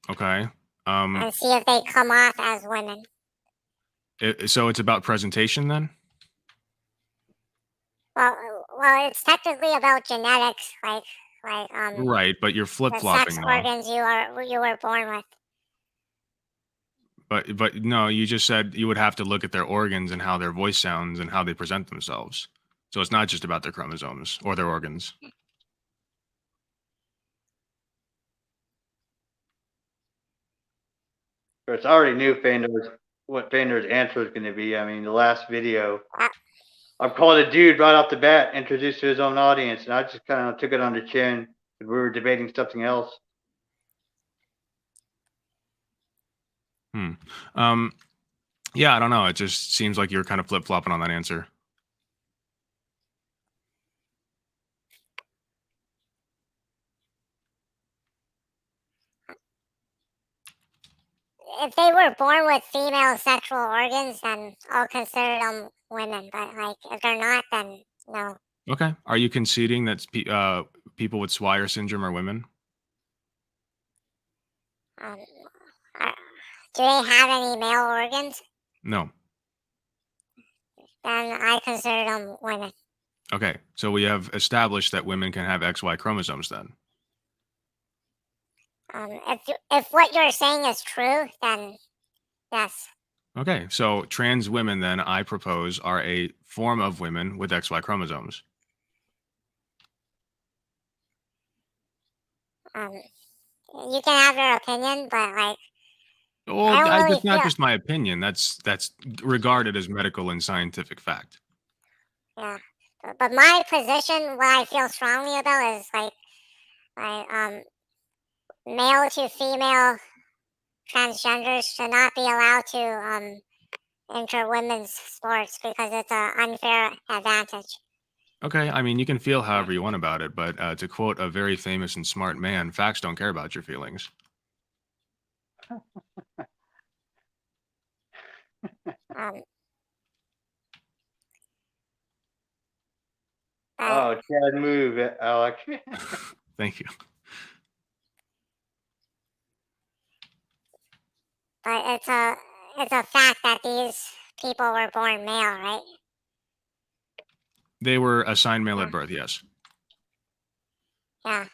Okay. and see if they come off as women. So it's about presentation then? Well, it's technically about genetics, Right, but you're the sex flip-flopping though. organs you were born with. But no, you just said you would have to look at their organs and how their voice sounds and how they present themselves. So it's not just about their chromosomes or their organs. Of course, I already knew what Fandar's answer was going to be. I mean, the last video, I've called a dude right off the bat, introduced to his own audience, and I just kind of took it on the chin because we were debating something else. Yeah, I don't know. It just seems like you're kind of flip flopping on that answer. If they were born with female sexual organs, then I'll consider them women. But like, if they're not, then no. Okay. Are you conceding that people with Swire syndrome are women? Um, do they have any male organs? No. Then I consider them women. Okay. So we have established that women can have XY chromosomes then. If what you're saying is true, then yes. Okay. So trans women then, I propose, are a form of women with XY chromosomes. You can have your opinion, but like, Well, I don't really it's not feel. just my opinion. That's regarded as medical and scientific fact. Yeah, but my position, what I feel strongly about is like male to female transgenders should not be allowed to enter women's sports because it's an unfair advantage. Okay. I mean, you can feel however you want about it, but to quote a very famous and smart man, facts don't care about your feelings. Oh, Chad, move, Alec. Thank you. But it's a fact that these people were born male, right? They were assigned male at birth, yes. Yeah.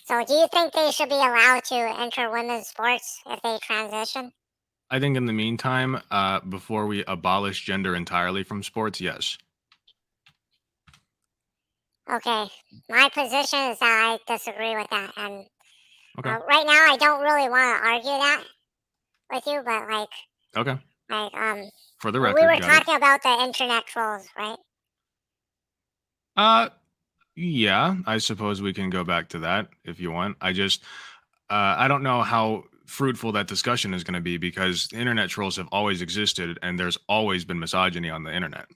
So do you think they should be allowed to enter women's sports if they transition? I think in the meantime, before we abolish gender entirely from sports, yes. Okay. My position is that I disagree with that. And Okay. right now I don't really want to argue that with you, but Okay. For the we record, were got talking about the internet trolls, right? it. Yeah, I suppose we can go back to that if you want. I just, I don't know how fruitful that discussion is going to be because internet trolls have always existed and there's always been misogyny on the internet.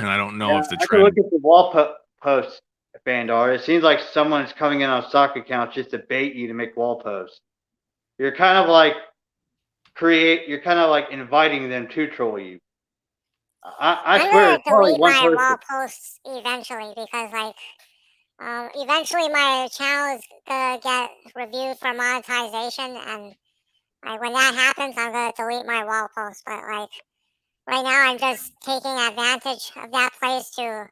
And I don't know Yeah, if the I can look trend. at the wall posts, Fandar. It seems like someone's coming in on stock accounts just to bait you to make wall posts. You're kind of like inviting them to troll you. I I'm swear, gonna it's probably delete one my person. wall posts eventually because eventually my channel is gonna get reviewed for monetization, and when that happens, I'm gonna delete my wall posts. But right now, I'm just taking advantage of that place to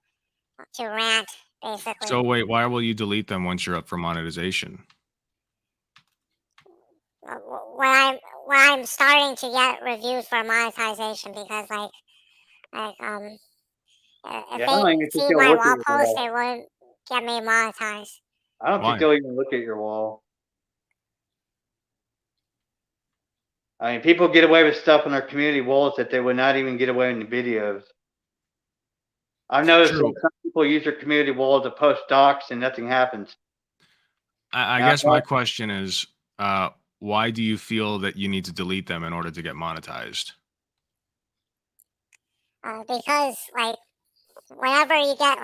rant, basically. So wait, why will you delete them once you're up for monetization? When I'm starting to get reviewed for monetization because if Yeah, I don't they even think see they'll my look at wall your post, wall. they wouldn't get me monetized. I don't Why? think they'll even look at your wall. I mean, people get away with stuff on their community walls that they would not even get away in the videos. I've noticed True. that some people use their community wall to post docs and nothing happens. I guess my question is, why do you feel that you need to delete them in order to get monetized? Because whenever you get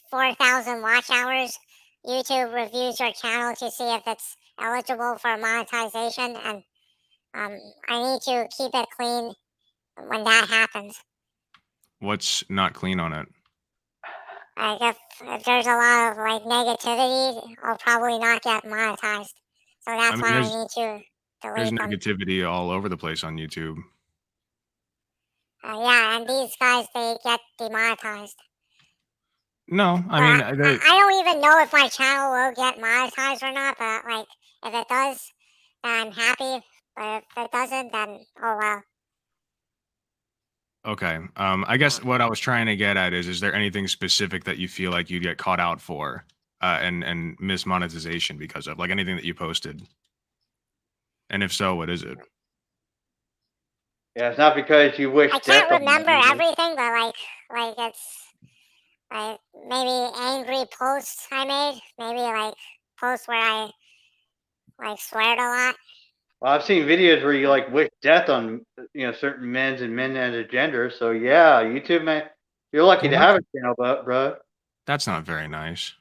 4,000 watch hours, YouTube reviews your channel to see if it's eligible for monetization, and I need to keep it clean when that happens. What's not clean on it? If there's a lot of negativity, I'll probably not get monetized. So that's why I need to There's delete them. negativity all over the place on YouTube. Yeah, and these guys, they get demonetized. No, I Well, mean, I don't even know if my channel will get monetized or not, but like if it does, then I'm happy. But if it doesn't, then oh well. okay. I guess what I was trying to get at is there anything specific that you feel like you'd get caught out for, and miss monetization because of, like anything that you posted? And if so, what is it? Yeah, it's not because you wish I death can't on remember them. everything, but like it's like maybe angry posts I made, maybe like posts where I like sweared a lot. Well, I've seen videos where you like wish death on certain men's and men as a gender. So yeah, YouTube man, you're lucky Well, to have a channel, bro. that's not very nice.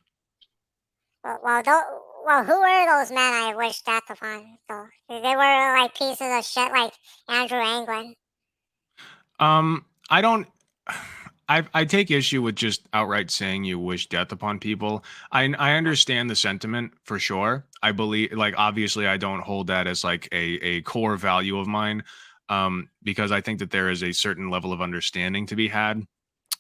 Well, who were those men I wished death upon? So they were like pieces of shit, like Andrew Anglin. I don't. I take issue with just outright saying you wish death upon people. I understand the sentiment for sure. I believe, like, obviously, I don't hold that as like a core value of mine, because I think that there is a certain level of understanding to be had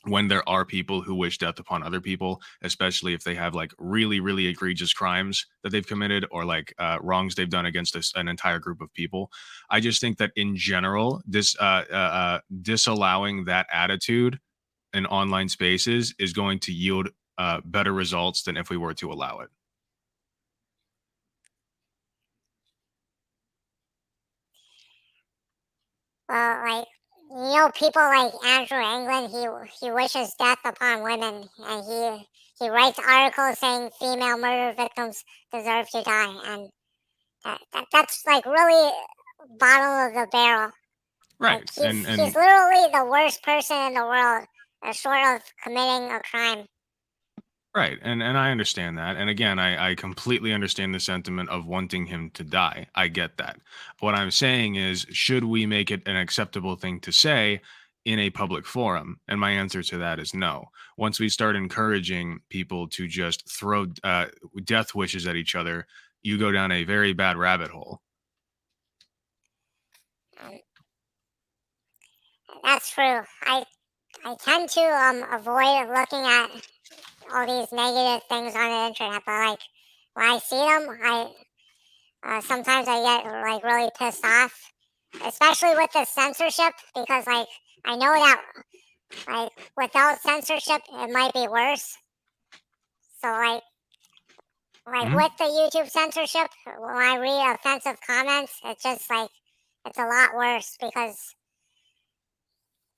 when there are people who wish death upon other people, especially if they have like really, really egregious crimes that they've committed or like wrongs they've done against an entire group of people. I just think that in general, this disallowing that attitude in online spaces is going to yield better results than if we were to allow it. Well, like people like Andrew Anglin, he wishes death upon women, and he writes articles saying female murder victims deserve to die, and that's like really bottom of the barrel. Like Right. he's literally the worst person in the world, short of committing a crime. Right. And I understand that. And again, I completely understand the sentiment of wanting him to die. I get that. What I'm saying is, should we make it an acceptable thing to say in a public forum? And my answer to that is no. Once we start encouraging people to just throw death wishes at each other, you go down a very bad rabbit hole. That's true. I tend to avoid looking at all these negative things on the internet, but like when I see them, sometimes I get like really pissed off, especially with the censorship, because like I know that like without censorship it might be worse. So like Mhm. with the YouTube censorship, when I read offensive comments, it's just like it's a lot worse because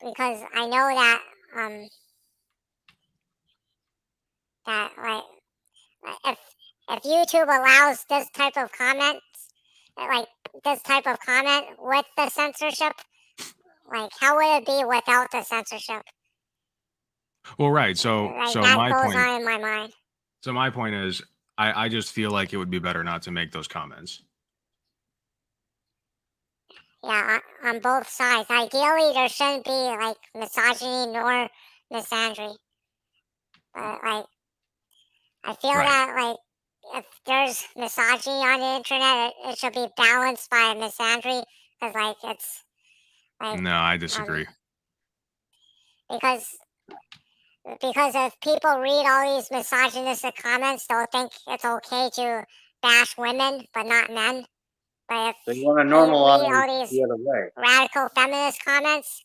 I know that that like if if YouTube allows this type of comments, like this type of comment with the censorship, like how would it be without the censorship? Well, right. Like that goes on in my mind. So my point is, I just feel like it would be better not to make those comments. Yeah, on both sides. Ideally, there shouldn't be like misogyny nor misandry. But like, I feel Right. that like if there's misogyny on the internet, it should be balanced by misandry because like it's like No, I um disagree. because because if people read all these misogynistic comments, they'll think it's okay to bash women but not men. But if They want to they read normalize all these the other way. radical feminist comments,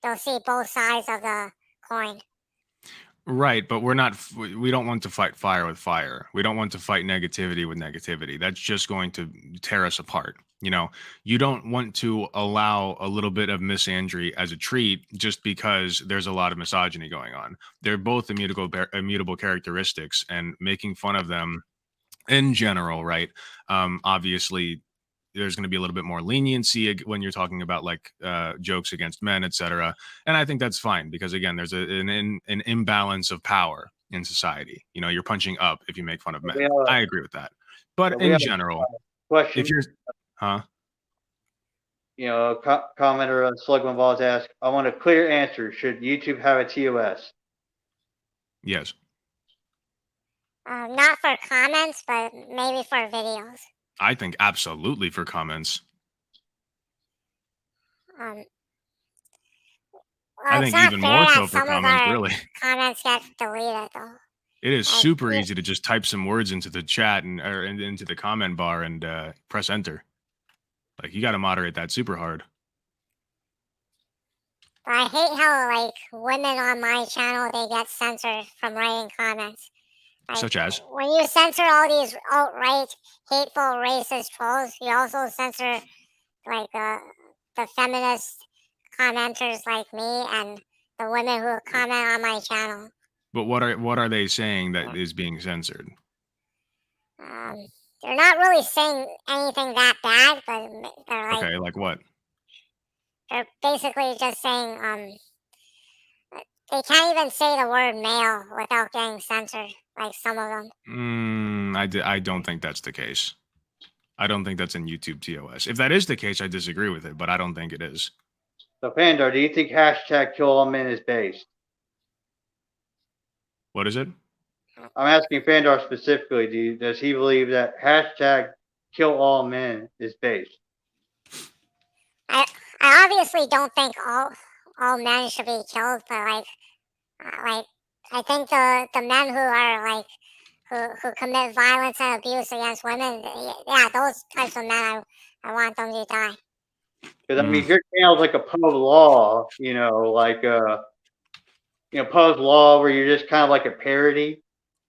they'll see both sides of the coin. Right, but we don't want to fight fire with fire. We don't want to fight negativity with negativity. That's just going to tear us apart. You don't want to allow a little bit of misandry as a treat just because there's a lot of misogyny going on. They're both immutable characteristics, and making fun of them in general, right? Obviously, there's going to be a little bit more leniency when you're talking about like jokes against men, etc. And I think that's fine because again, there's an imbalance of power in society. You're punching up if you make fun of We men. have I agree with that. But we in have general, a question. if you're, huh? Commenter Slugman Balls asked, I want a clear answer. Should YouTube have a TOS? Yes, Not for comments, but maybe for videos. I think absolutely for comments. Um, I it's think not even fair more that so for some of comments, our really. comments get deleted though. It is Like, super you- easy to just type some words into the chat or into the comment bar and press enter. Like, you got to moderate that super hard. But I hate how like women on my channel they get censored from writing comments. Like, Such as? when you censor all these alt-right, hateful, racist trolls, you also censor like the feminist commenters like me and the women who comment on my channel. But what are they saying that is being censored? They're not really saying anything that bad, but they're like Okay, like what? they're basically just saying they can't even say the word male without getting censored. Like some of them. I don't think that's the case. I don't think that's in YouTube TOS. If that is the case, I disagree with it, but I don't think it is. So, Fandar, do you think hashtag kill all men is based? What is it? I'm asking Fandar specifically. Does he believe that hashtag kill all men is based? I obviously don't think all men should be killed, but like I think the men who are like who commit violence and abuse against women, yeah, those types of men, I want them to die. Because I mean, your channel's like a Poe Law, Poe's Law, where you're just kind of like a parody.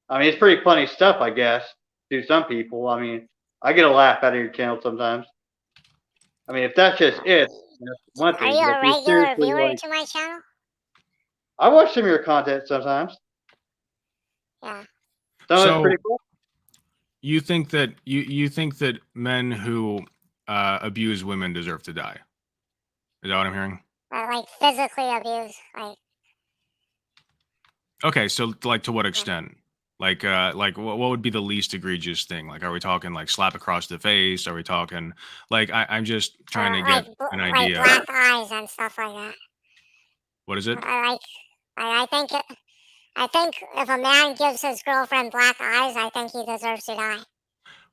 I mean, it's pretty funny stuff, I guess, to some people. I mean, I get a laugh out of your channel sometimes. I mean, if that's just it, that's one Are thing. you But a if you're regular seriously viewer like, to my channel? I watch some of your content sometimes. Yeah. Some of it's So pretty cool. you think that you think that men who abuse women deserve to die? Is that what I'm hearing? Like physically abuse, like. Okay, so like to what extent? Like what would be the least egregious thing? Like, are we talking like slap across the face? Are we talking like I'm just trying to get an Like idea. black eyes and stuff like that. What is it? I think if a man gives his girlfriend black eyes, I think he deserves to die.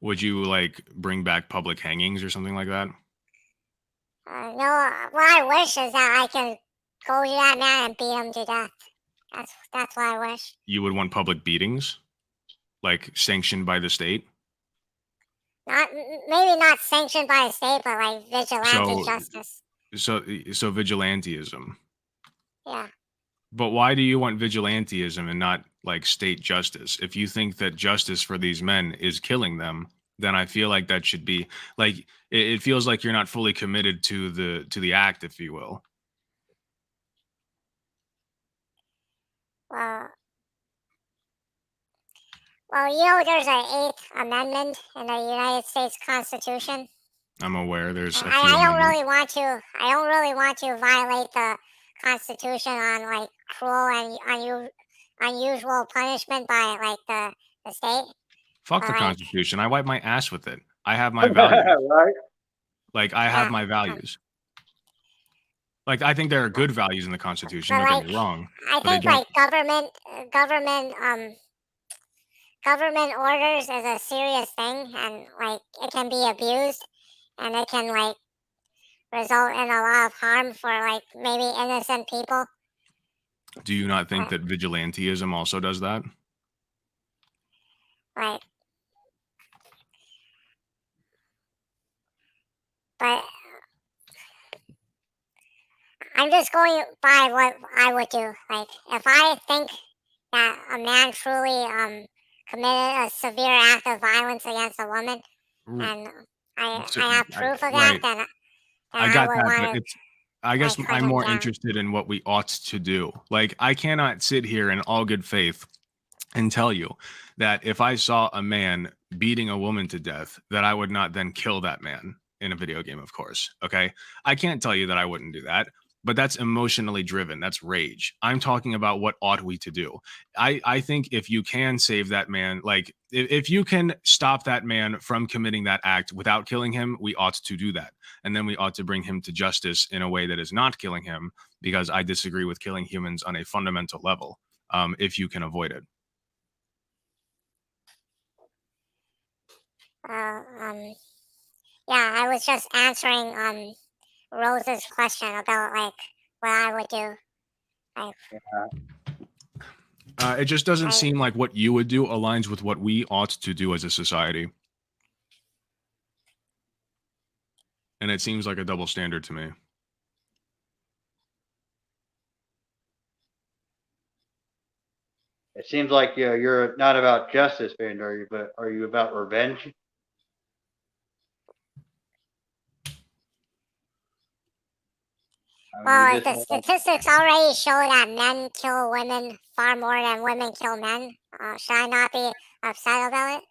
Would you like bring back public hangings or something like that? No, what I wish is that I can go to that man and beat him to death. That's what I wish. You would want public beatings, like sanctioned by the state. Maybe not sanctioned by the state, but like vigilante justice. So vigilantism. Yeah. But why do you want vigilantism and not like state justice? If you think that justice for these men is killing them, then I feel like that should be like it feels like you're not fully committed to the act, if you will. Well, there's an 8th Amendment in the United States Constitution. I'm aware there's a few. I don't really want to violate the Constitution on like cruel and unusual punishment by like the state. Fuck the Constitution. I wipe my ass with it. I have my values. Right? Like I have my values. Like I think there are good values in the Constitution. Don't get me wrong. I think like government orders is a serious thing, and like it can be abused, and it can like result in a lot of harm for like maybe innocent people. Do you not think that vigilantism also does that? Right. But I'm just going by what I would do. Like if I think that a man truly committed a severe act of violence against a woman, and I have proof of that, then I got that, but it's. I guess I'm more down. interested in what we ought to do. Like, I cannot sit here in all good faith and tell you that if I saw a man beating a woman to death, that I would not then kill that man in a video game, of course. Okay. I can't tell you that I wouldn't do that, but that's emotionally driven. That's rage. I'm talking about what ought we to do. I think if you can save that man, like if you can stop that man from committing that act without killing him, we ought to do that. And then we ought to bring him to justice in a way that is not killing him, because I disagree with killing humans on a fundamental level, if you can avoid it. Yeah, I was just answering Rose's question about like what I would do. Like, It just doesn't I- seem like what you would do aligns with what we ought to do as a society. And it seems like a double standard to me. It seems like you're not about justice, Fandar, but are you about revenge? I mean, well, you the just statistics already show that men kill women far more than women kill men. Should I not be upset about it?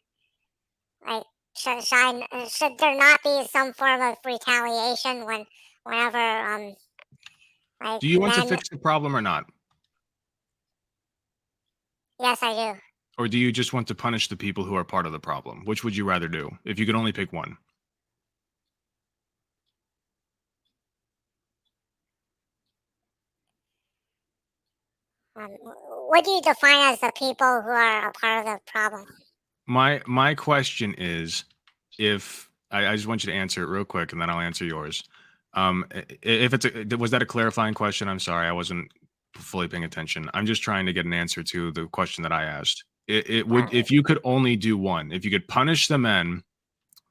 Like, should there not be some form of retaliation whenever like Do you want to men? fix the problem or not? Yes, I do. Or do you just want to punish the people who are part of the problem? Which would you rather do if you could only pick one? What do you define as the people who are a part of the problem? My question is, if I just want you to answer it real quick, and then I'll answer yours. If was that a clarifying question? I'm sorry, I wasn't fully paying attention. I'm just trying to get an answer to the question that I asked. It would, if you could only do one, if you could punish the men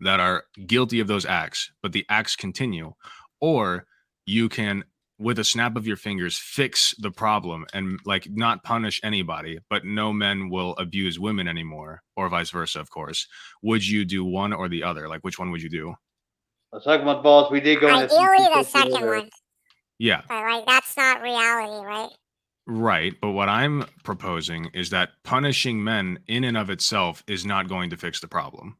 that are guilty of those acts, but the acts continue, or you can, with a snap of your fingers, fix the problem and like not punish anybody, but no men will abuse women anymore, or vice versa, of course. Would you do one or the other? Like, which one would you do? let's talk about balls. We did go into some Ideally, the statistics second earlier. one, Yeah, but like that's not reality, right? right. But what I'm proposing is that punishing men in and of itself is not going to fix the problem.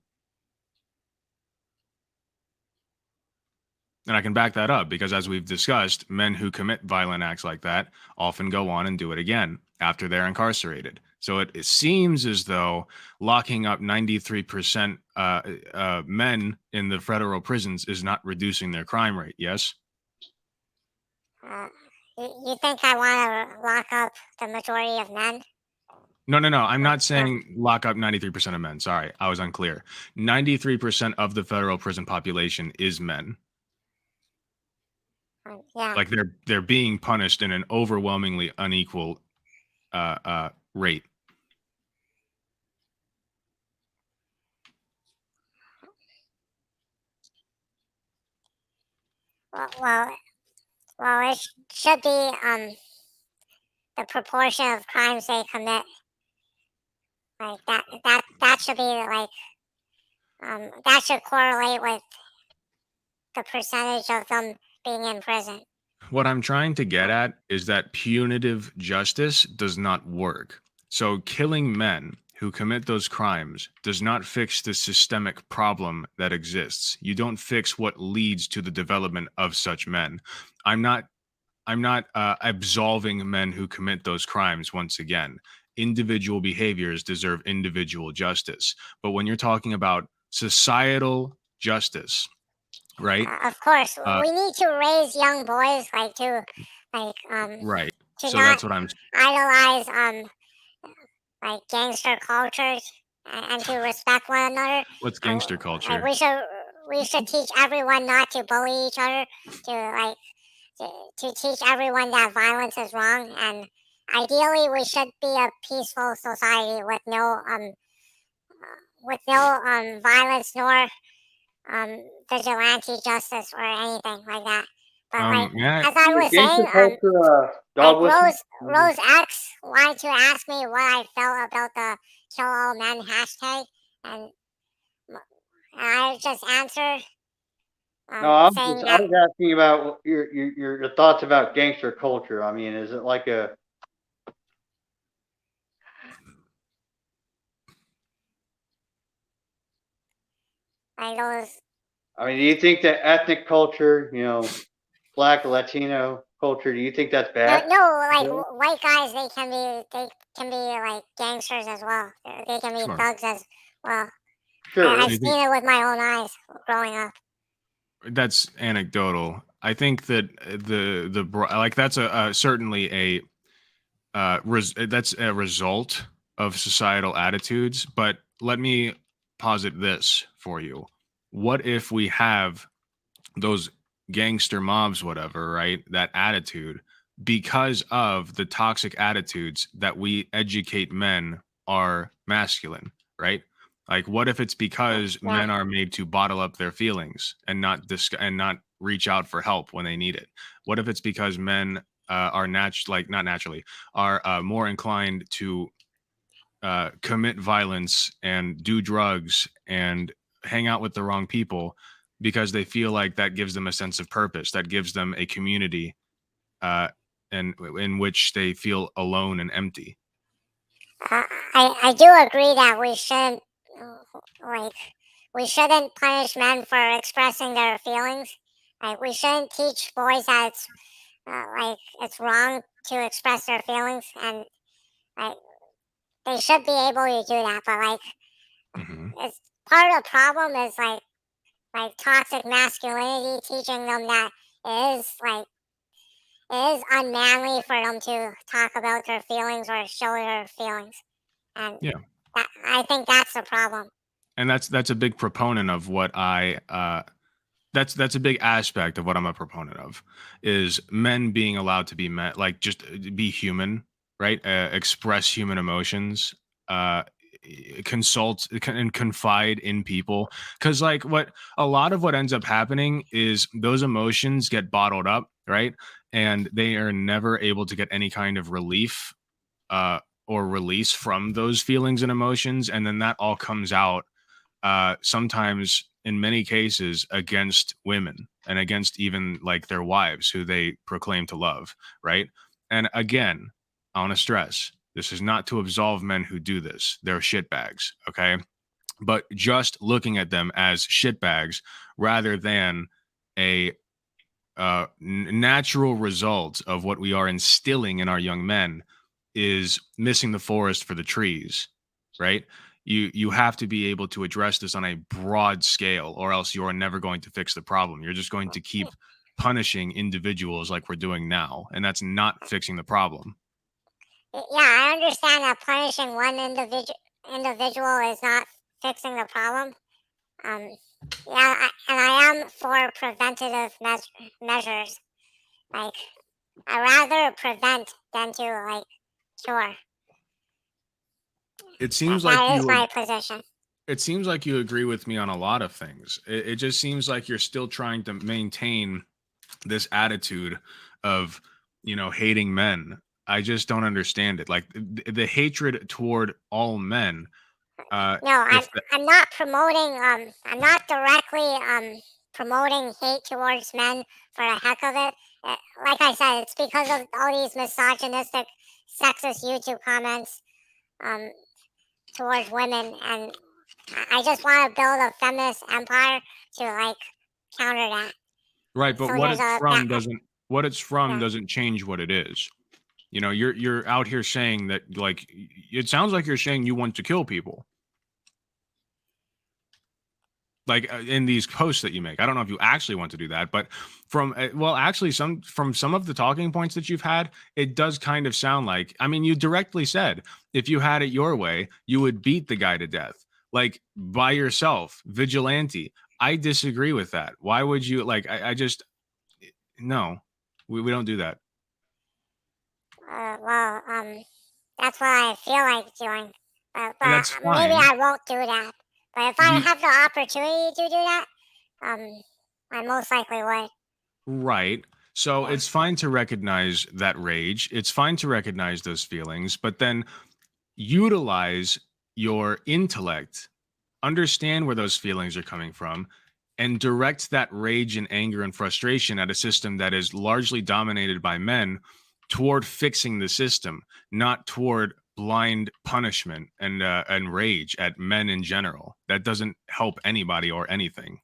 And I can back that up because, as we've discussed, men who commit violent acts like that often go on and do it again after they're incarcerated. So it seems as though locking up 93% men in the federal prisons is not reducing their crime rate. Yes? Uh, you think I want to lock up the majority of men? No. I'm not saying lock up 93% of men. Sorry, I was unclear. 93% of the federal prison population is men. Yeah. Like they're being punished in an overwhelmingly unequal rate. Well, it should be the proportion of crimes they commit. Like that should be like that should correlate with the percentage of them being in prison. What I'm trying to get at is that punitive justice does not work. So killing men who commit those crimes does not fix the systemic problem that exists. You don't fix what leads to the development of such men. I'm not absolving men who commit those crimes. Once again, individual behaviors deserve individual justice. But when you're talking about societal justice, right? Of course, we need to raise young boys right to Right. to So not that's what I'm idolize like gangster cultures and to respect one another. What's gangster culture? Like we should teach everyone not to bully each other, to teach everyone that violence is wrong, and ideally we should be a peaceful society with no violence nor vigilante justice or anything like that. But as I was saying, like Rose X wanted to ask me what I felt about the kill all men hashtag, and I just answered. No, I saying was asking about your thoughts about gangster culture. I mean, is it like a those. I mean, do you think that ethnic culture, Black Latino culture, do you think that's bad? No, like white guys, they can be like gangsters as well. They can be Sure. thugs as well. Sure. I've seen it with my own eyes growing up. That's anecdotal. I think that like that's certainly a that's a result of societal attitudes. But let me posit this for you: what if we have those gangster mobs, whatever, right? That attitude, because of the toxic attitudes that we educate men are masculine, right? Like, what if it's because Yeah. men are made to bottle up their feelings and not reach out for help when they need it? What if it's because men are not naturally are more inclined to commit violence and do drugs and hang out with the wrong people because they feel like that gives them a sense of purpose, that gives them a community, uh, and in which they feel alone and empty. I do agree that like we shouldn't punish men for expressing their feelings. Like we shouldn't teach boys that it's wrong to express their feelings, and like they should be able to do that. But like Hmm. it's part of the problem is like toxic masculinity teaching them that it is unmanly for them to talk about their feelings or show their feelings, and Yeah, I think that's the problem. and that's a big proponent of what I that's a big aspect of what I'm a proponent of, is men being allowed to be men, like just be human, right? Express human emotions, uh, consult and confide in people, because like what a lot of what ends up happening is those emotions get bottled up, right? And they are never able to get any kind of relief uh, or release from those feelings and emotions, and then that all comes out sometimes in many cases against women and against even like their wives who they proclaim to love, right? And again, I want to stress this is not to absolve men who do this. They're shitbags, okay? But just looking at them as shitbags rather than a natural result of what we are instilling in our young men is missing the forest for the trees, right? You have to be able to address this on a broad scale, or else you are never going to fix the problem. You're just going to keep punishing individuals like we're doing now, and that's not fixing the problem. Yeah, I understand that punishing one individual is not fixing the problem. Um, yeah, and I am for preventative measures. Like, I rather prevent than to like cure. It seems like That is you my position. it seems like you agree with me on a lot of things. It just seems like you're still trying to maintain this attitude of, hating men. I just don't understand it. Like the hatred toward all men. No, If the, I'm not promoting. I'm not directly promoting hate towards men for the heck of it. Like I said, it's because of all these misogynistic, sexist YouTube comments um towards women, and I just want to build a feminist empire to like counter that. right, but So there's a what it's from yeah. doesn't change what it is. You're out here saying that, like, it sounds like you're saying you want to kill people. Like in these posts that you make. I don't know if you actually want to do that, but actually some of the talking points that you've had, it does kind of sound like, I mean, you directly said if you had it your way, you would beat the guy to death, like by yourself, vigilante. I disagree with that. Why would you like? I just no, we don't do that. Well, that's what I feel like doing. And But that's maybe fine. I won't do that. But if I You have the opportunity to do that, um, I most likely would. Right. So Yeah. it's fine to recognize that rage. It's fine to recognize those feelings, but then utilize your intellect, understand where those feelings are coming from, and direct that rage and anger and frustration at a system that is largely dominated by men toward fixing the system, not toward blind punishment and rage at men in general. That doesn't help anybody or anything.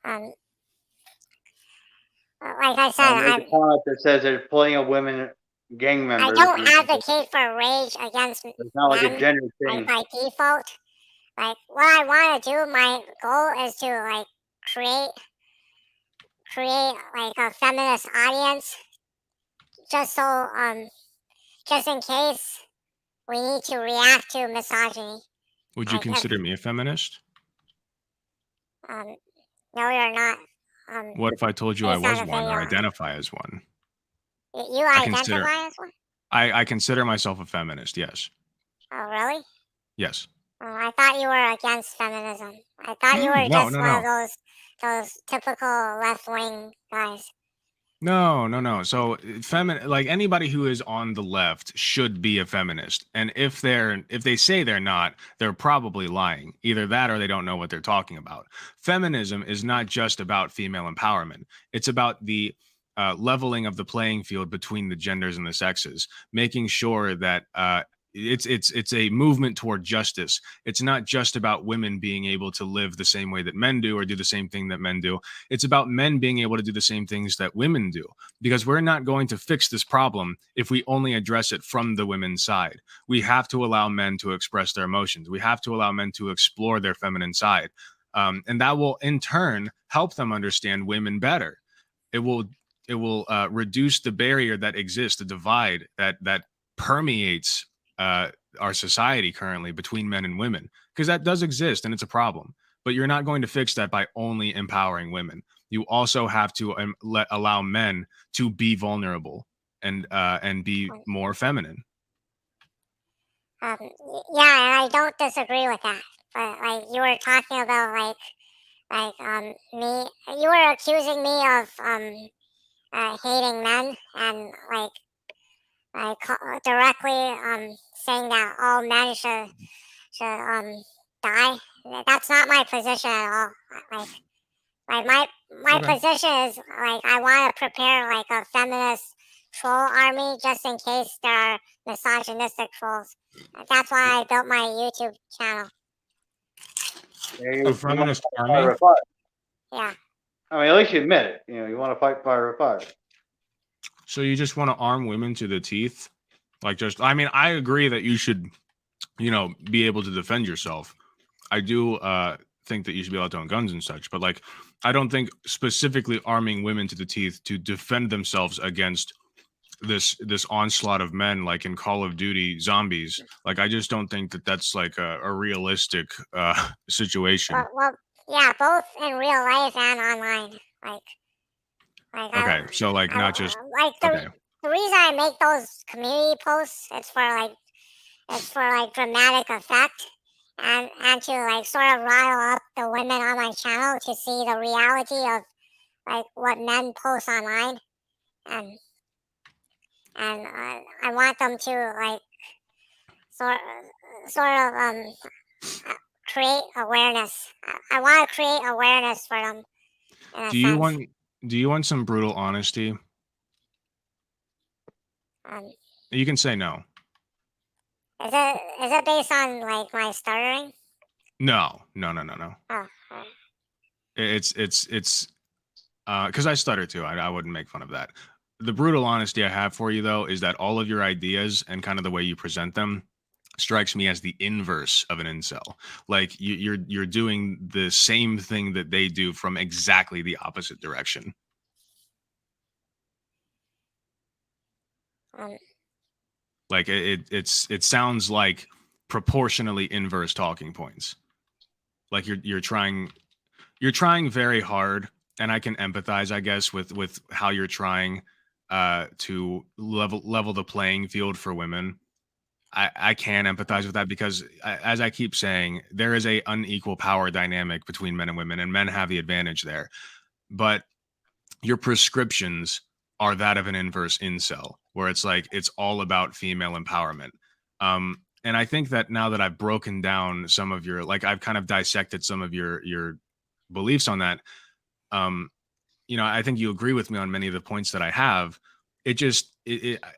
Um, like I said, There's a comment that says there's plenty of women gang I members. don't advocate for rage against It's not like a men, gender like thing. by default. Like what I want to do, my goal is to like create like a feminist audience, just so just in case we need to react to misogyny. Would you Like if consider me a feminist? um no, you're not. What if I told you I based on was the one or video. identify as one? You I consider identify as one? I consider myself a feminist. Yes. Oh, really? Yes. Oh, I thought you were against feminism. I thought you were No, just no, one of no. those typical left wing guys. No, no, no. So like anybody who is on the left should be a feminist. And if they say they're not, they're probably lying. Either that or they don't know what they're talking about. Feminism is not just about female empowerment. It's about the leveling of the playing field between the genders and the sexes, making sure that it's a movement toward justice. It's not just about women being able to live the same way that men do or do the same thing that men do. It's about men being able to do the same things that women do, because we're not going to fix this problem if we only address it from the women's side. We have to allow men to express their emotions. We have to allow men to explore their feminine side. And that will in turn help them understand women better. It will reduce the barrier that exists, the divide that permeates our society currently between men and women, because that does exist and it's a problem. But you're not going to fix that by only empowering women. You also have to allow men to be vulnerable and be more feminine. Yeah, and I don't disagree with that. But like you were talking about me, you were accusing me of hating men and directly saying that all men should die. That's not my position at all. Like my Okay. position is like I want to prepare like a feminist troll army just in case there are misogynistic trolls. That's why I built my YouTube channel. You A feminist want to fight army? fire with fire. Yeah. I mean, at least you admit it. You know, you want to fight fire with fire. So you just want to arm women to the teeth? Like, just, I mean, I agree that you should, be able to defend yourself. I do think that you should be allowed to own guns and such, but like, I don't think specifically arming women to the teeth to defend themselves against this onslaught of men, like in Call of Duty zombies. Like, I just don't think that that's like a realistic situation. Well, yeah, both in real life and online. Okay, so like not just okay. The reason I make those community posts is for dramatic effect and to like sort of rile up the women on my channel to see the reality of like what men post online and I want them to like sort of create awareness. I want to create awareness for them in a Do you sense. want some brutal honesty? Um, You can say no. is it based on like my stuttering? No. Oh, It's because I stutter too. I wouldn't make fun of that. The brutal honesty I have for you though is that all of your ideas and kind of the way you present them strikes me as the inverse of an incel. Like you're doing the same thing that they do from exactly the opposite direction. Like it sounds like proportionally inverse talking points. Like you're trying very hard, and I can empathize, I guess, with how you're trying to level the playing field for women. I can empathize with that because, as I keep saying, there is a unequal power dynamic between men and women, and men have the advantage there. But your prescriptions are that of an inverse incel, where it's like it's all about female empowerment. And I think that now that I've broken down some of your, like, I've kind of dissected some of your beliefs on that. I think you agree with me on many of the points that I have.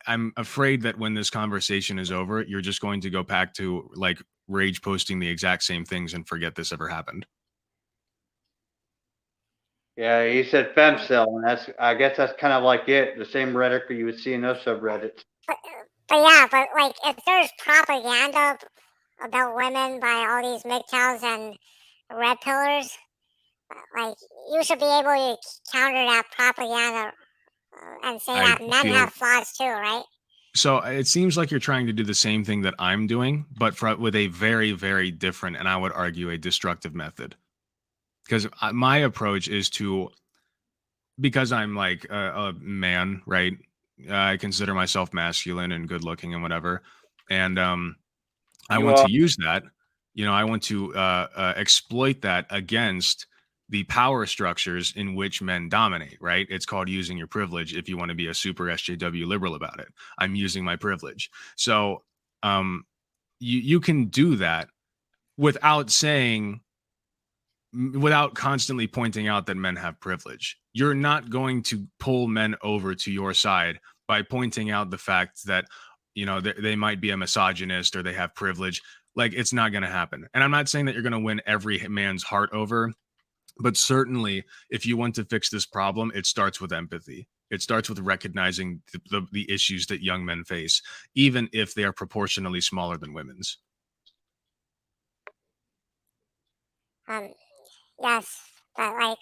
I'm afraid that when this conversation is over, you're just going to go back to like rage posting the exact same things and forget this ever happened. Yeah, he said femcel, and I guess that's kind of like it. The same rhetoric you would see in those subreddits. but like if there's propaganda about women by all these MGTOWs and red pillars, like you should be able to counter that propaganda and say that men have flaws too, right? So it seems like you're trying to do the same thing that I'm doing, but with a very, very different, and I would argue a destructive method. Because my approach is to because I'm like a man, right? I consider myself masculine and good looking and whatever. And I You want are. to use that. I want to exploit that against the power structures in which men dominate, right? It's called using your privilege if you want to be a super SJW liberal about it. I'm using my privilege. So you can do that without saying, without constantly pointing out that men have privilege. You're not going to pull men over to your side by pointing out the fact that, they might be a misogynist or they have privilege. Like, it's not going to happen. And I'm not saying that you're going to win every man's heart over, but certainly if you want to fix this problem, it starts with empathy. It starts with recognizing the issues that young men face, even if they are proportionally smaller than women's. Yes, but like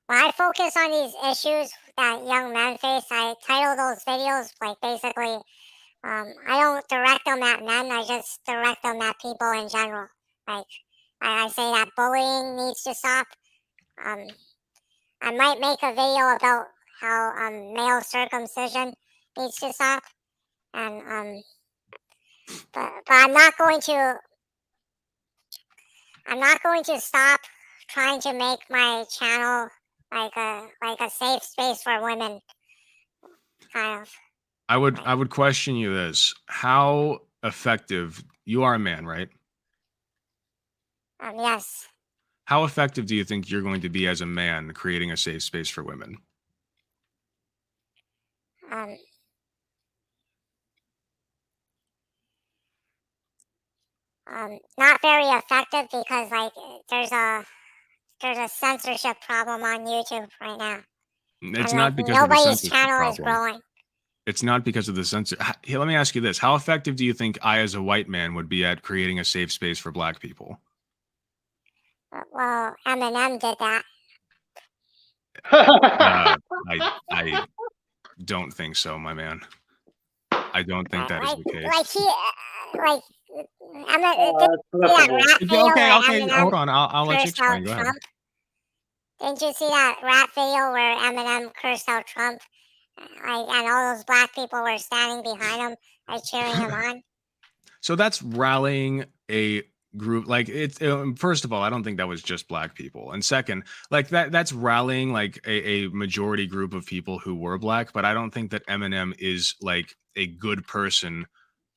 when I focus on these issues that young men face, I title those videos like basically. I don't direct them at men. I just direct them at people in general. Like I say that bullying needs to stop. Um, I might make a video about how male circumcision needs to stop, and but I'm not going to. I'm not going to stop trying to make my channel like a safe space for women, kind of. I would question you this. How effective, you are a man, right? Yes. How effective do you think you're going to be as a man creating a safe space for women? Um, Not very effective because like there's a censorship problem on YouTube right now, It's and like not because of the nobody's censorship channel is problem. growing. It's not because of the censor. Here, let me ask you this. How effective do you think I, as a white man, would be at creating a safe space for black people? Well, Eminem did that. I don't think so, my man. I don't think that is the case. Like he, like Eminem Oh, did that's that laughable. rap video where Okay. Hold Eminem on. I'll let you cursed out explain. Go ahead. Trump. Didn't you see that rap video where Eminem cursed out Trump? Like, and all those black people were standing behind him, like cheering him on. So that's rallying a group. Like, it's first of all, I don't think that was just black people, and second, like that's rallying like a majority group of people who were black. But I don't think that Eminem is like a good person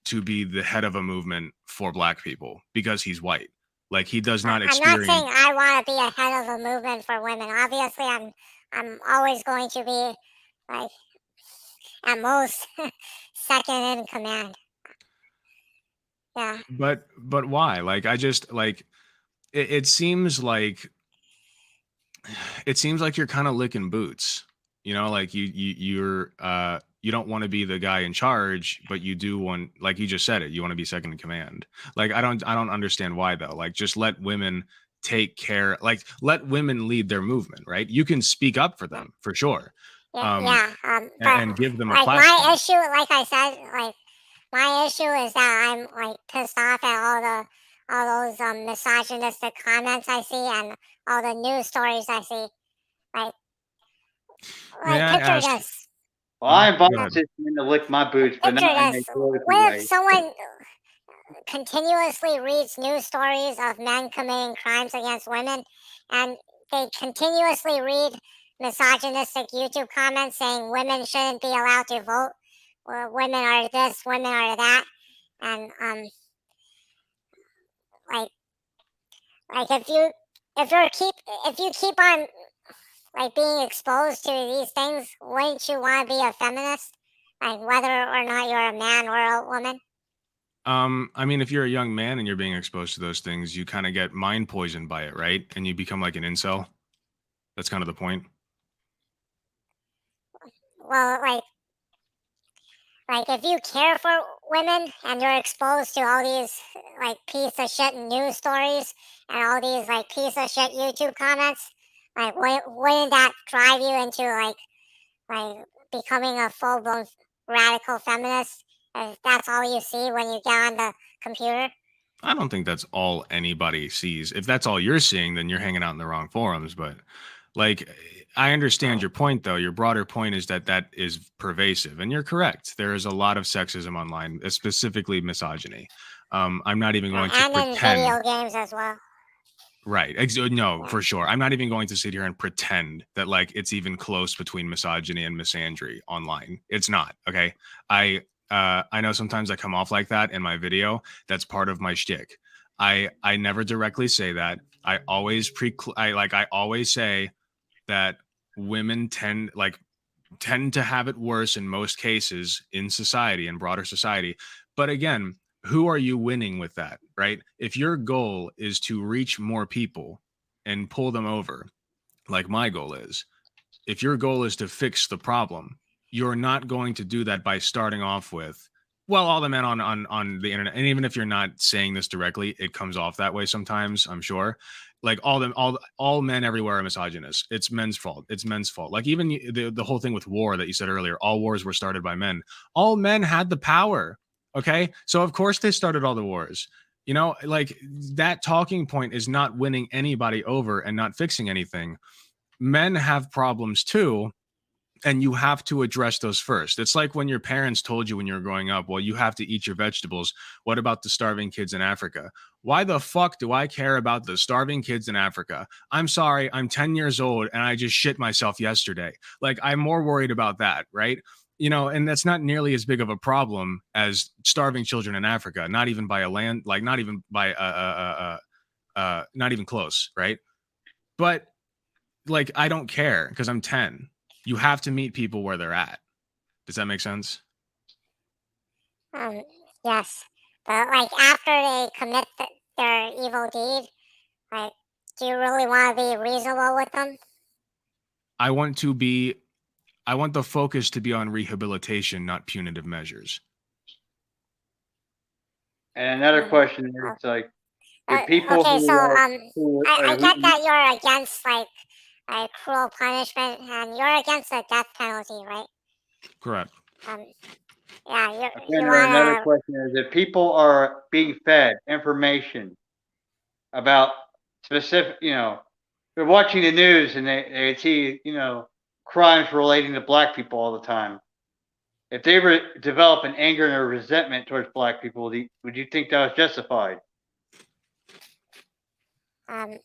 to be the head of a movement for black people because he's white. Like, he does not I'm not saying experience. I want to be a head of a movement for women. Obviously, I'm always going to be like at most second in command. Yeah. But why? Like, I just like it seems like you're kind of licking boots. Like you don't want to be the guy in charge, but you do want, like you just said it, you want to be second in command. Like, I don't understand why though. Like, just let women take care, like let women lead their movement, right? You can speak up for them for sure. But And give them a like my platform. issue, like I said, like my issue is that I'm like pissed off at all those misogynistic comments I see and all the news stories I see. Like May I picture ask? this. Well, I invite Go ahead. this man to lick my boots, but Picture not in a this. political What if way. someone continuously reads news stories of men committing crimes against women, and they continuously read misogynistic YouTube comments saying women shouldn't be allowed to vote, or women are this, women are that, and like if you keep on like being exposed to these things, wouldn't you want to be a feminist? Like whether or not you're a man or a woman. I mean, if you're a young man and you're being exposed to those things, you kind of get mind poisoned by it, right? And you become like an incel. That's kind of the point. Well, like if you care for women and you're exposed to all these like piece of shit news stories and all these like piece of shit YouTube comments, like wouldn't that drive you into like becoming a full blown radical feminist? If that's all you see when you get on the computer. I don't think that's all anybody sees. If that's all you're seeing, then you're hanging out in the wrong forums. But Like, I understand your point, though. Your broader point is that that is pervasive, and you're correct. There is a lot of sexism online, specifically misogyny. I'm not even going to and in pretend. video games as well. Right. No, Yeah. for sure. I'm not even going to sit here and pretend that like it's even close between misogyny and misandry online. It's not. Okay. I know sometimes I come off like that in my video. That's part of my shtick. I never directly say that. I always I always say that women tend to have it worse in most cases in society, in broader society. But again, who are you winning with that, right? If your goal is to reach more people and pull them over, like my goal is, if your goal is to fix the problem, you're not going to do that by starting off with, well, all the men on the internet, and even if you're not saying this directly, it comes off that way sometimes, I'm sure. Like all men everywhere are misogynist. It's men's fault. It's men's fault. Like even the whole thing with war that you said earlier, all wars were started by men. All men had the power. Okay. So of course they started all the wars. You know, like that talking point is not winning anybody over and not fixing anything. Men have problems too, and you have to address those first. It's like when your parents told you when you were growing up, well, you have to eat your vegetables. What about the starving kids in Africa? Why the fuck do I care about the starving kids in Africa? I'm sorry, I'm 10 years old and I just shit myself yesterday. Like, I'm more worried about that, right? You know, and that's not nearly as big of a problem as starving children in Africa, not even by a land, like, not even by, not even close, right? But like, I don't care because I'm 10. You have to meet people where they're at. Does that make sense? Yes, but like after they commit their evil deed, like, do you really want to be reasonable with them? I want to be I want the focus to be on rehabilitation, not punitive measures. And another Mm, question is like, if people okay, so who I are get that you're against like cruel punishment and you're against the death penalty, right? Correct. Um, yeah, you Or another wanna question is, if people are being fed information about specific, they're watching the news and they see, crimes relating to black people all the time. If they develop an anger and a resentment towards black people, would you think that was justified? um.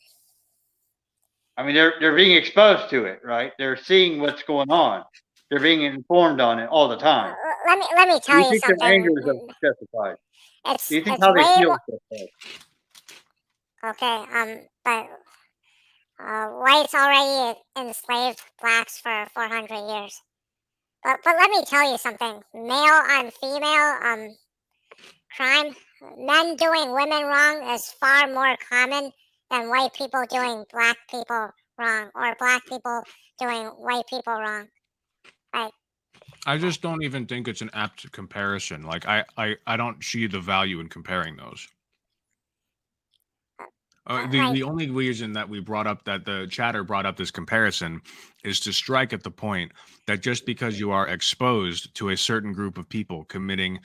I mean, they're being exposed to it, right? They're seeing what's going on. They're being informed on it all the time. Let me Do tell you you think their something. anger is justified? Do you think It's how they way feel more is justified? okay. But whites already enslaved blacks for 400 years. But let me tell you something. Male on female crime, men doing women wrong is far more common than white people doing black people wrong or black people doing white people wrong. Like, I just don't even think it's an apt comparison. Like I don't see the value in comparing those. like The only reason that we brought up that the chatter brought up this comparison is to strike at the point that just because you are exposed to a certain group of people committing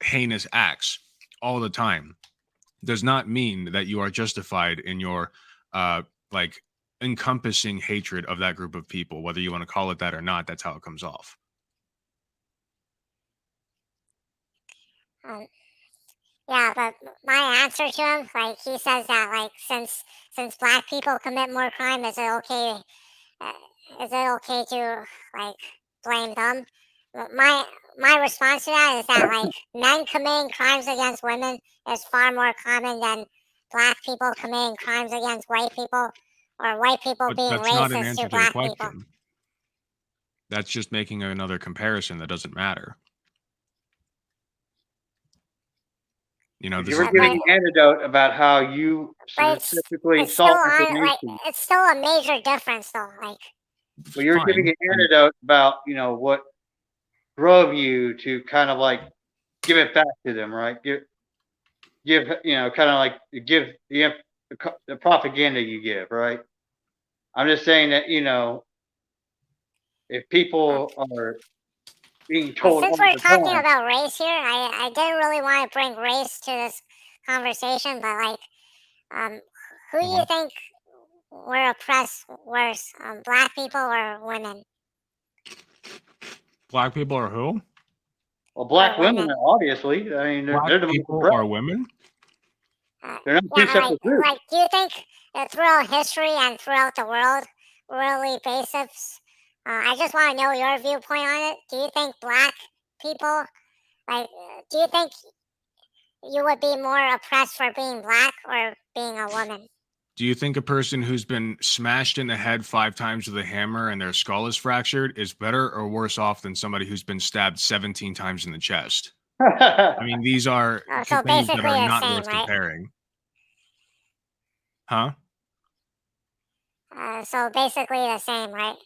heinous acts all the time does not mean that you are justified in your uh like encompassing hatred of that group of people, whether you want to call it that or not. That's how it comes off. um, yeah, but my answer to him, like he says that like since black people commit more crime, Uh, is it okay to like blame them? My response to that is that like men committing crimes against women is far more common than black people committing crimes against white people or white people But being that's not an racist answer to to the black people. question. That's just making another comparison that doesn't matter. You know, If you this were is giving But an anecdote about how you but specifically it's still saw on like information, it's still a major difference though. Like well, you were giving fine. an anecdote about, what drove you to kind of like give it back to them, right? Kind of like give the propaganda you give, right? I'm just saying that, if uh, people are being told since all we're the talking time, about race here, I didn't really want to bring race to this conversation, but like um, who do you Mhm. think were oppressed worse, black people or women? Black people are who? Well, black Or women, women. obviously. I mean, Black they're the most people oppressed. are women? They're not two Yeah, separate groups. like, do you think that throughout history and throughout the world, really basis, I just want to know your viewpoint on it. Do you think black people, do you think you would be more oppressed for being black or being a woman? Do you think a person who's been smashed in the head 5 times with a hammer and their skull is fractured is better or worse off than somebody who's been stabbed 17 times in the chest? I mean, these are So things that basically are the not same, worth right? comparing. Huh? So basically the same, right?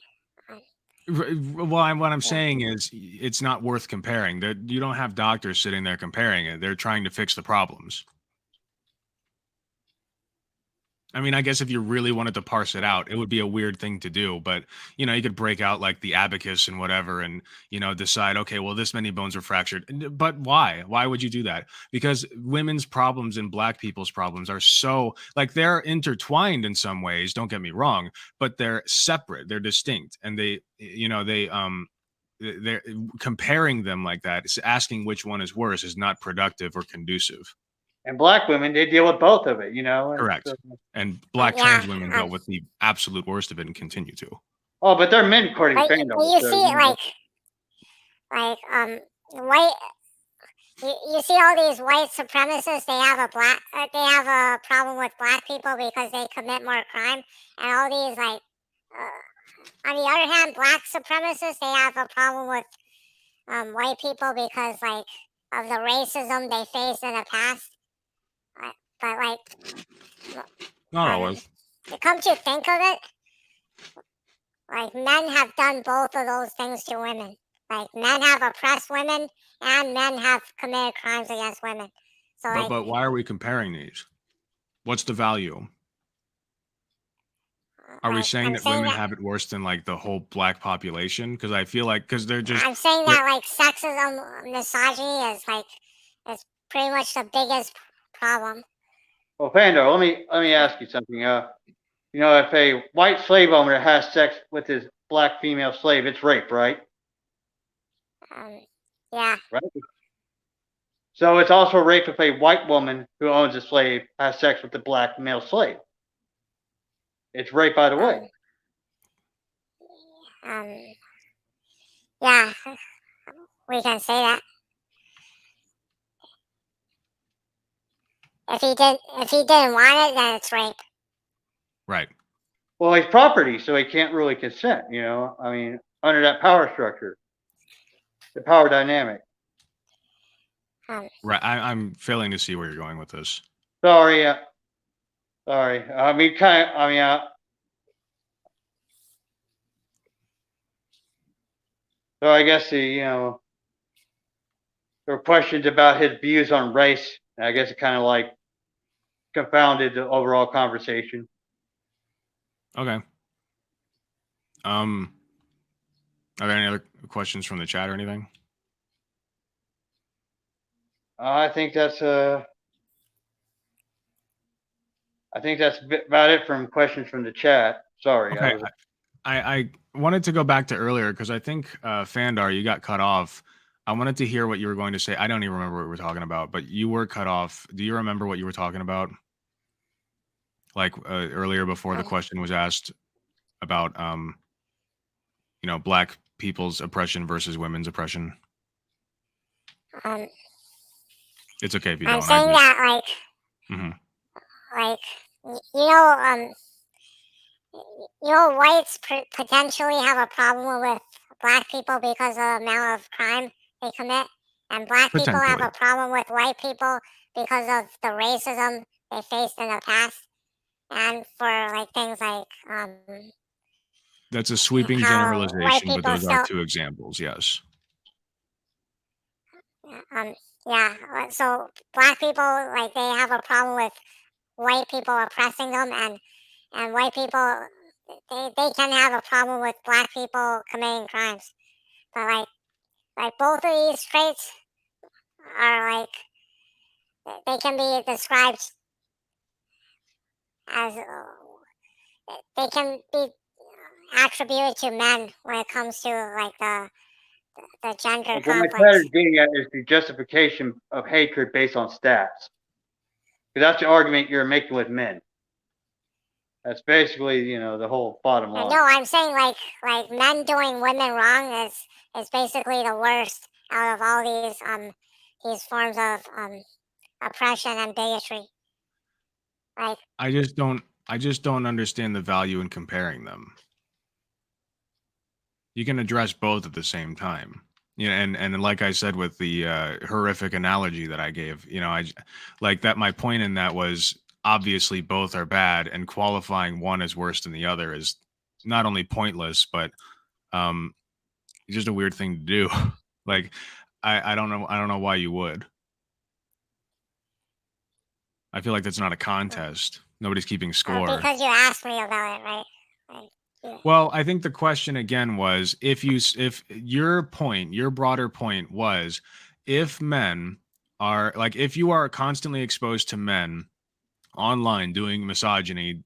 Well, what I'm Yeah. saying is it's not worth comparing. You don't have doctors sitting there comparing it. They're trying to fix the problems. I mean, I guess if you really wanted to parse it out, it would be a weird thing to do. But, you could break out like the abacus and whatever and, decide, okay, well, this many bones are fractured. But why? Why would you do that? Because women's problems and black people's problems are so, like, they're intertwined in some ways, don't get me wrong, but they're separate, they're distinct. And they're comparing them like that, asking which one is worse is not productive or conducive. And black women, they deal with both of it, And Correct. so, And black Yeah. trans women dealt with the absolute worst of it and continue to. oh, but they're men according to But Fandar. you So, see, white. You see all these white supremacists. They have a problem with black people because they commit more crime, and all these on the other hand, black supremacists, they have a problem with white people because of the racism they faced in the past. But Not always. to come to think of it, men have done both of those things to women. Men have oppressed women and men have committed crimes against women. So But why are we comparing these? What's the value? Are we saying that women have it worse than like the whole black population? Because I feel like they're just. I'm saying that sexism, misogyny is pretty much the biggest problem. well, Fandar, let me ask you something. If a white slave owner has sex with his black female slave, it's rape, right? Yeah. Right. So it's also rape if a white woman who owns a slave has sex with the black male slave. It's rape either way. Yeah, we can say that. If he didn't want it, then it's rape. Right. Well, he's property, so he can't really consent. I mean, under that power structure, the power dynamic. Right. I'm failing to see where you're going with this. Sorry. Sorry. I mean, so I guess there were questions about his views on race. And I guess it kind of like confounded the overall conversation. Okay. Are there any other questions from the chat or anything? I think that's about it from questions from the chat. Sorry. Okay. I wanted to go back to earlier because I think Fandar, you got cut off. I wanted to hear what you were going to say. I don't even remember what we were talking about, but you were cut off. Do you remember what you were talking about? Like earlier before the question was asked about black people's oppression versus women's oppression. It's okay if you don't. I'm saying that whites potentially have a problem with black people because of the amount of crime they commit, and black people have a problem with white people because of the racism they faced in the past, and for things like that's a sweeping generalization, but those are two examples. Yes. Yeah. So black people they have a problem with white people oppressing them, and white people they can have a problem with black people committing crimes, but both of these traits are they can be described as they can be attributed to men when it comes to like the gender Like what my conflicts. is getting at is the justification of hatred based on stats. Because that's the argument you're making with men. That's basically, the whole bottom line. No, I'm saying like men doing women wrong is basically the worst out of all these forms of oppression and bigotry. Like I just don't understand the value in comparing them. You can address both at the same time. And like I said with the horrific analogy that I gave, like that. My point in that was obviously both are bad, and qualifying one as worse than the other is not only pointless, but um, just a weird thing to do. Like, I don't know why you would. I feel like that's not a contest. Nobody's keeping score. because you asked me about it, right? Like, Well, I think the question again was if your broader point was if men are like if you are constantly exposed to men online doing misogyny,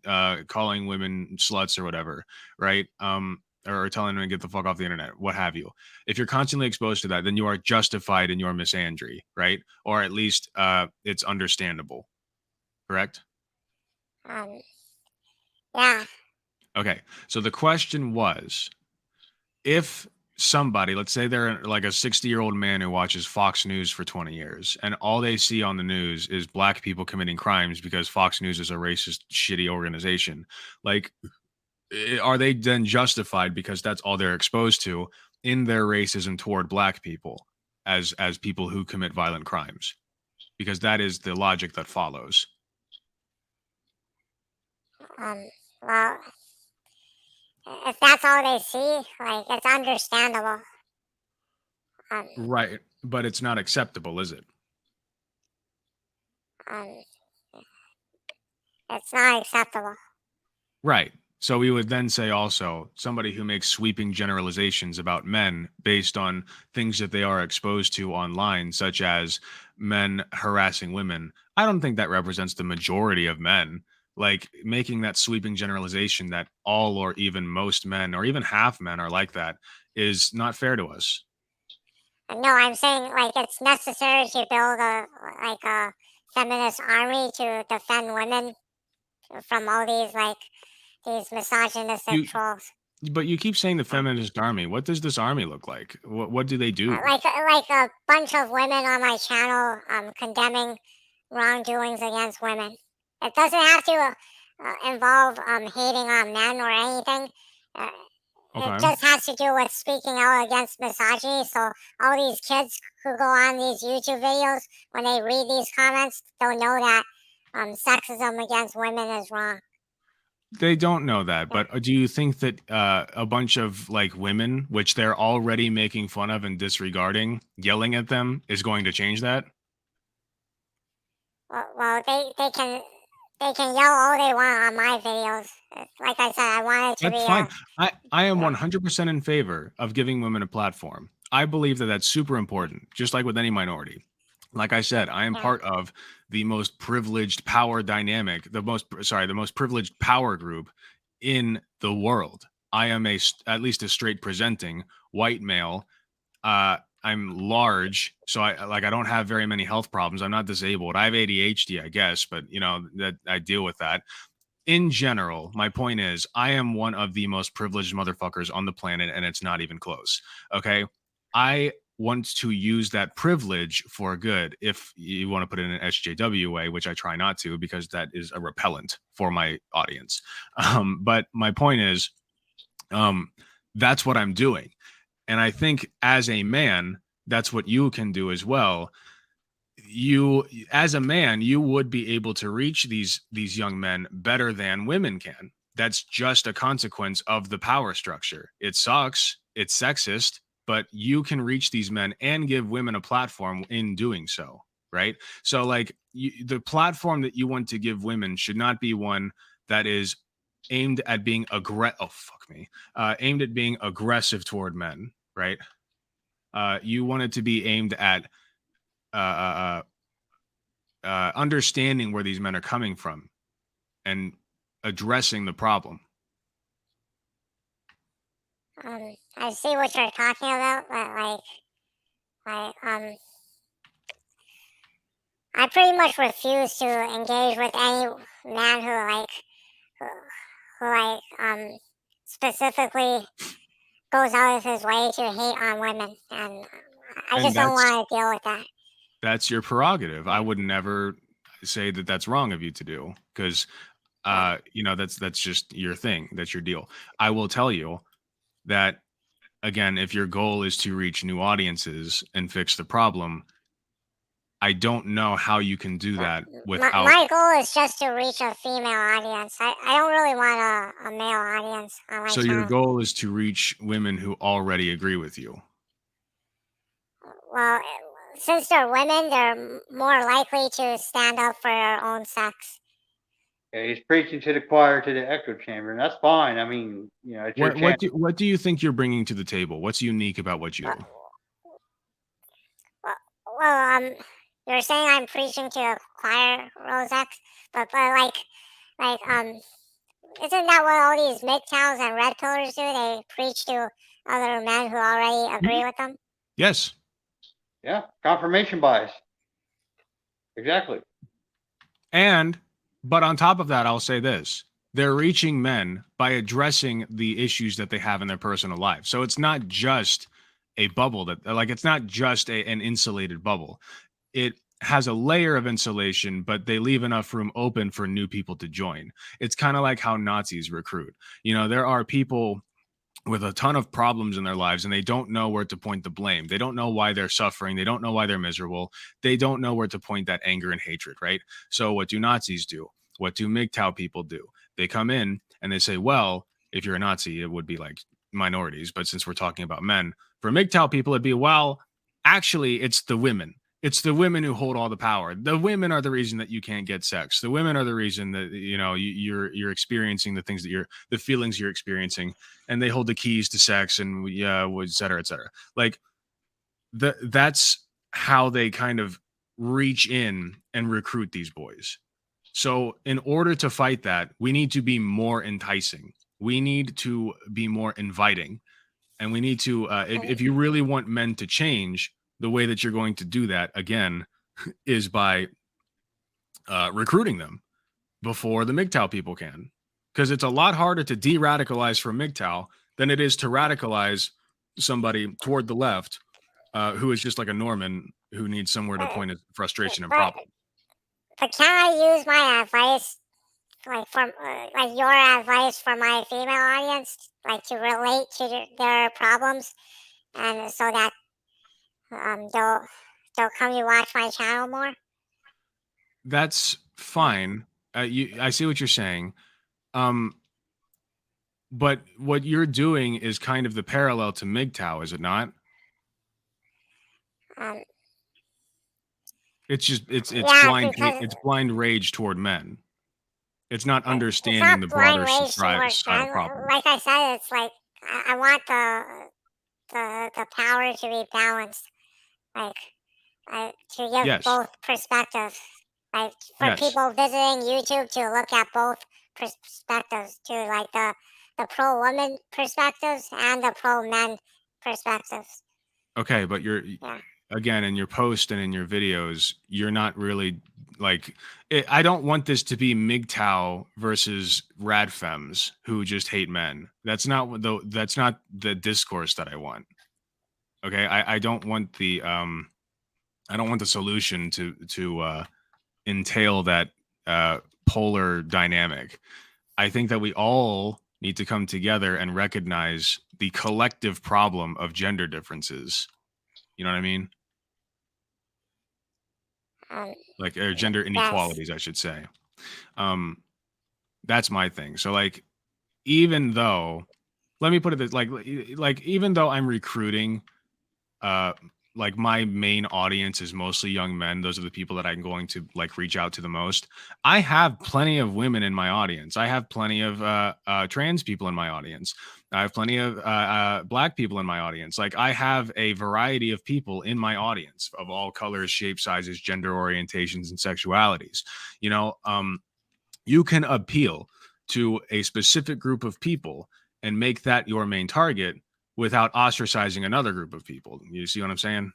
calling women sluts or whatever, right? Or telling them to get the fuck off the internet, what have you. If you're constantly exposed to that, then you are justified in your misandry, right? Or at least it's understandable, correct? yeah. Okay. So the question was if somebody, let's say they're like a 60-year-old man who watches Fox News for 20 years, and all they see on the news is black people committing crimes because Fox News is a racist, shitty organization. Like, are they then justified because that's all they're exposed to in their racism toward black people as people who commit violent crimes? Because that is the logic that follows. Well, if that's all they see, like it's understandable. Right. But it's not acceptable, is it? It's not acceptable. Right. So we would then say also somebody who makes sweeping generalizations about men based on things that they are exposed to online, such as men harassing women. I don't think that represents the majority of men. Like making that sweeping generalization that all or even most men or even half men are like that is not fair to us. No, I'm saying like it's necessary to build a feminist army to defend women from all these misogynistic You trolls. but you keep saying the feminist army. What does this army look like? What do they do? Like a bunch of women on my channel condemning wrongdoings against women. It doesn't have to involve hating on men or anything. Uh, It Okay. just has to do with speaking out against misogyny. So all these kids who go on these YouTube videos, when they read these comments, don't know that sexism against women is wrong. They don't know that, but do you think that a bunch of like women, which they're already making fun of and disregarding, yelling at them is going to change that? Well, they can yell all they want on my videos. Like I said, I want it to That's be fine. I am yeah. 100% in favor of giving women a platform. I believe that that's super important, just like with any minority. Like I said, I am Yeah. part of the most privileged power dynamic, the most privileged power group in the world. I am at least a straight presenting white male. I'm large, so I don't have very many health problems. I'm not disabled. I have ADHD, I guess, but that I deal with that. In general, my point is I am one of the most privileged motherfuckers on the planet, and it's not even close. Okay. I want to use that privilege for good, if you want to put it in an SJW way, which I try not to because that is a repellent for my audience. But my point is, that's what I'm doing. And I think as a man, that's what you can do as well. You as a man, you would be able to reach these young men better than women can. That's just a consequence of the power structure. It sucks, it's sexist, but you can reach these men and give women a platform in doing so, right? So like the platform that you want to give women should not be one that is aimed at being aimed at being aggressive toward men, right? You want it to be aimed at uh, understanding where these men are coming from and addressing the problem. I see what you're talking about, but I pretty much refuse to engage with any man who specifically goes out of his way to hate on women, and I And just don't want to deal with that. that's your prerogative. I would never say that that's wrong of you to do, because you know, that's just your thing. That's your deal. I will tell you that, again, if your goal is to reach new audiences and fix the problem, I don't know how you can do that without. My goal is just to reach a female audience. I don't really want a male audience on my So your channel. goal is to reach women who already agree with you. Well, since they're women, they're more likely to stand up for their own sex. Yeah, he's preaching to the choir, to the echo chamber, and that's fine. I mean, you know, it's your channel. What do you think you're bringing to the table? What's unique about what you do? Well, you're saying I'm preaching to a choir, Rosex, but isn't that what all these MGTOWs and red pillars do? They preach to other men who already agree with them? Yes. Yeah, confirmation bias. Exactly. But on top of that, I'll say this. They're reaching men by addressing the issues that they have in their personal lives. So it's not just a bubble it's not just an insulated bubble. It has a layer of insulation, but they leave enough room open for new people to join. It's kind of like how Nazis recruit. You know, there are people with a ton of problems in their lives, and they don't know where to point the blame. They don't know why they're suffering. They don't know why they're miserable. They don't know where to point that anger and hatred, right? So what do Nazis do? What do MGTOW people do? They come in and they say, well, if you're a Nazi, it would be like minorities. But since we're talking about men, for MGTOW people, it'd be, well, actually, it's the women. It's the women who hold all the power. The women are the reason that you can't get sex. The women are the reason that, you know, you're experiencing the things that the feelings you're experiencing, and they hold the keys to sex, and et cetera, et cetera. Like that's how they kind of reach in and recruit these boys. So in order to fight that, we need to be more enticing. We need to be more inviting. And we need to, if you really want men to change, the way that you're going to do that, again, is by recruiting them before the MGTOW people can. Because it's a lot harder to de-radicalize from MGTOW than it is to radicalize somebody toward the left who is just like a Norman who needs somewhere to point his frustration and problem. But can I use my advice, like your advice for my female audience, like to relate to their problems, and so that they'll come to watch my channel more? That's fine. I see what you're saying. But what you're doing is kind of the parallel to MGTOW, is it not? It's just it's blind rage toward men. It's not understanding the broader societal problem. Like I said, it's like I want the power to be balanced, to give both perspectives. Like for people visiting YouTube to look at both perspectives, to like the pro woman perspectives and the pro men perspectives. Okay, but again, in your post and in your videos, you're not really I don't want this to be MGTOW versus radfems who just hate men. That's not the discourse that I want. Okay, I don't want the solution to entail that polar dynamic. I think that we all need to come together and recognize the collective problem of gender differences. You know what I mean? Or gender inequalities, I should say. That's my thing. So even though, let me put it this, even though I'm recruiting, my main audience is mostly young men. Those are the people that I'm going to reach out to the most. I have plenty of women in my audience. I have plenty of trans people in my audience. I have plenty of Black people in my audience. I have a variety of people in my audience of all colors, shapes, sizes, gender orientations, and sexualities. You know, you can appeal to a specific group of people and make that your main target without ostracizing another group of people. You see what I'm saying?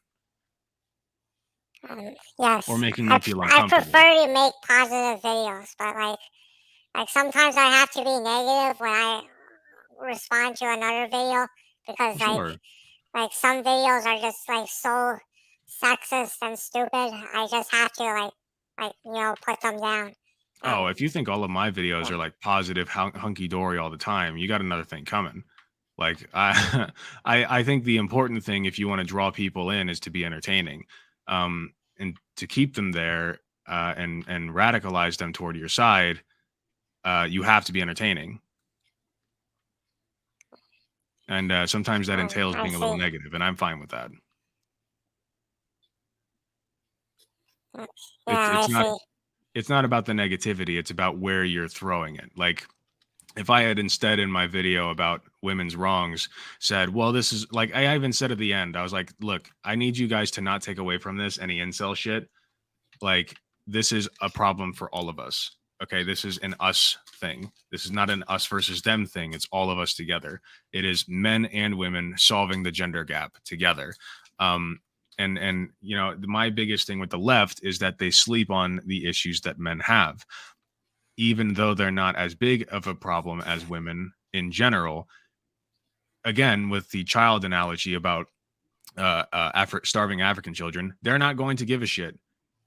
Yes. Or making them feel I uncomfortable. prefer to make positive videos, but like sometimes I have to be negative when I respond to another video because Sure. like some videos are just like so sexist and stupid. I just have to put them down. Oh, And if you think all of my videos yeah, are like positive, hunky dory all the time, you got another thing coming. Like I, I think the important thing if you want to draw people in is to be entertaining, and to keep them there, and radicalize them toward your side. You have to be entertaining, and sometimes that entails I being a little see. negative, and I'm fine with that. Yeah, It's I it's not see. it's not about the negativity. It's about where you're throwing it. Like if I had instead in my video about women's wrongs said, well, this is like I even said at the end, I was like, look, I need you guys to not take away from this any incel shit. Like this is a problem for all of us. Okay, this is an us thing. This is not an us versus them thing. It's all of us together. It is men and women solving the gender gap together. Um, and my biggest thing with the left is that they sleep on the issues that men have, even though they're not as big of a problem as women in general. Again, with the child analogy about starving African children, they're not going to give a shit.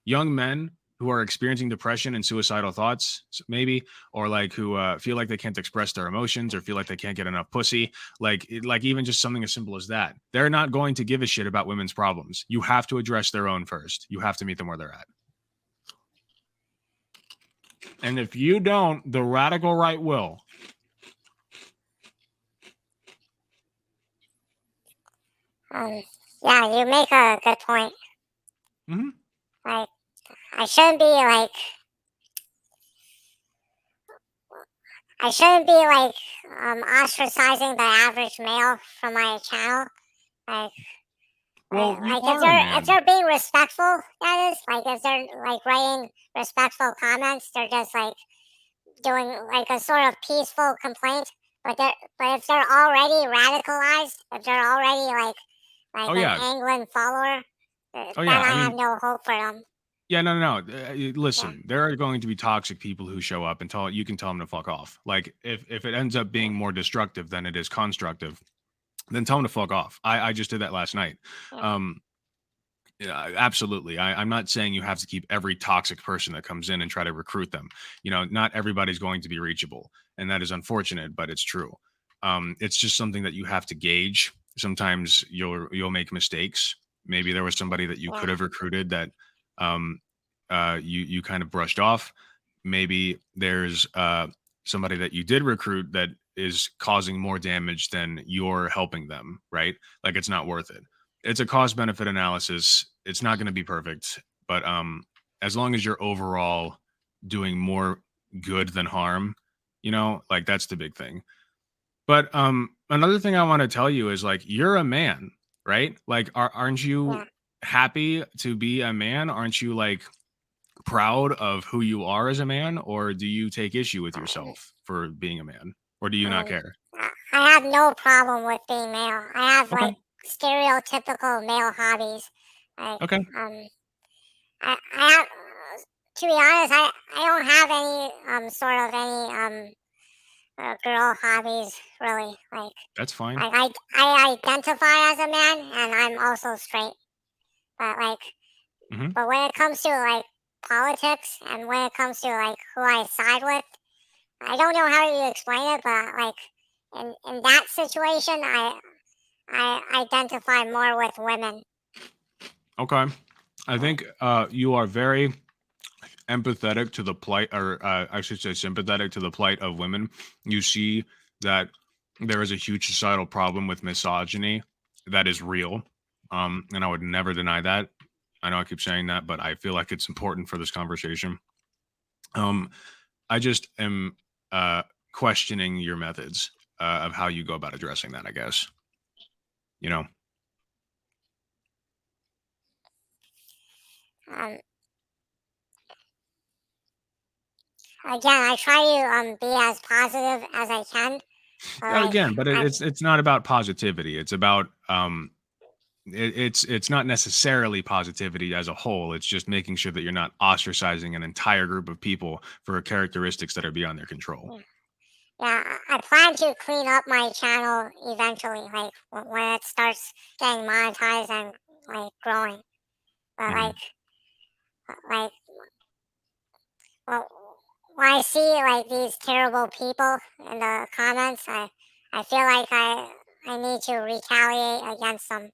Young men who are experiencing depression and suicidal thoughts, maybe, or like who feel like they can't express their emotions or feel like they can't get enough pussy, like even just something as simple as that, they're not going to give a shit about women's problems. You have to address their own first. You have to meet them where they're at. And if you don't, the radical right will. Yeah, you make a good point. Mm-hmm. Like I shouldn't be like ostracizing the average male from my channel. Like Well, you if are a they're man. being respectful, that is, like if they're like writing respectful comments, they're just like doing like a sort of peaceful complaint. But if they're already radicalized, if they're already like Oh an yeah. England follower, Oh then yeah. I I have mean, no hope for them. yeah, no. Yeah, Listen, there are going to be toxic people who show up and you can tell them to fuck off. Like if it ends up being more destructive than it is constructive, then tell them to fuck off. I just did that last night. yeah, Um, yeah, absolutely. I'm not saying you have to keep every toxic person that comes in and try to recruit them. Not everybody's going to be reachable, and that is unfortunate, but it's true. It's just something that you have to gauge. Sometimes you'll make mistakes. Maybe there was somebody that you yeah, could have recruited that um, you kind of brushed off. Maybe there's somebody that you did recruit that is causing more damage than you're helping them. Right? Like it's not worth it. It's a cost benefit analysis. It's not going to be perfect, but as long as you're overall doing more good than harm, like that's the big thing. But another thing I want to tell you is like you're a man, right? Like aren't you yeah. happy to be a man? Aren't you like proud of who you are as a man, or do you take issue with yourself for being a man, or do you not Um, care? I have no problem with being male. I have Okay. like stereotypical male hobbies. Like Okay. I have, to be honest, I don't have any sort of any girl hobbies really. That's fine. I identify as a man and I'm also straight. But Hmm. when it comes to like politics and when it comes to like who I side with, I don't know how to explain it, but like in that situation, I identify more with women. Okay. I think you are very empathetic to the plight, or I should say sympathetic to the plight of women. You see that there is a huge societal problem with misogyny that is real. And I would never deny that. I know I keep saying that, but I feel like it's important for this conversation. Um, I just am questioning your methods of how you go about addressing that, I guess. You know, Um, Again, I try to be as positive as I can. Like, Again, but it's not about positivity. It's about it's not necessarily positivity as a whole. It's just making sure that you're not ostracizing an entire group of people for characteristics that are beyond their control. yeah, I plan to clean up my channel eventually, like when it starts getting monetized and like growing. But Mhm. like, well, when I see like these terrible people in the comments, I feel like I need to retaliate against them,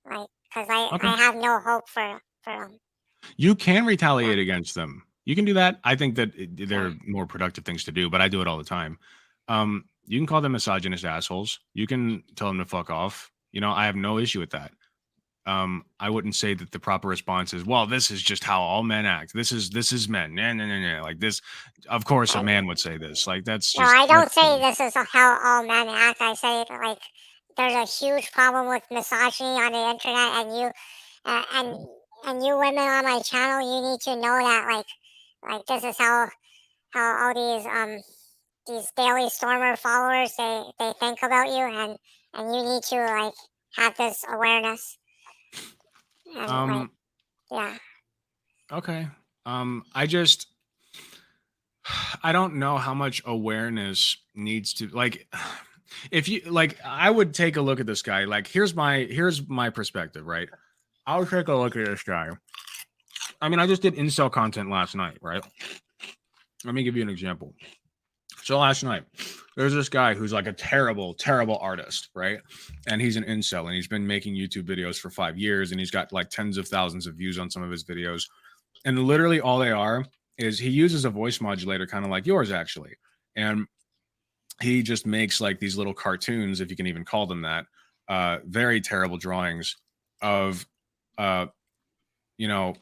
like, because Okay. I have no hope for them. You can Yeah, retaliate against them. You can do that. I think that there yeah. are more productive things to do, but I do it all the time. You can call them misogynist assholes. You can tell them to fuck off. You know, I have no issue with that. I wouldn't say that the proper response is, well, this is just how all men act. This is men. Nah, nah, nah, nah. Like this, of course, a I, man would say this. Like no, I that's don't say silly. this is how all men act. I say like there's a huge problem with misogyny on the internet, and uh, and and you women on my channel, you need to know that like this is how all these Daily Stormer followers they think about you, and you need to like have this awareness and like Um, yeah. okay. I just I don't know how much awareness needs to like if you like I would take a look at this guy. Like here's my perspective, right? I'll take a look at this guy. I mean, I just did incel content last night, right? Let me give you an example. So last night, there's this guy who's like a terrible, terrible artist, right? And he's an incel and he's been making YouTube videos for 5 years and he's got like tens of thousands of views on some of his videos. And literally all they are is he uses a voice modulator, kind of like yours, actually. And he just makes like these little cartoons, if you can even call them that, very terrible drawings of, uh, you know,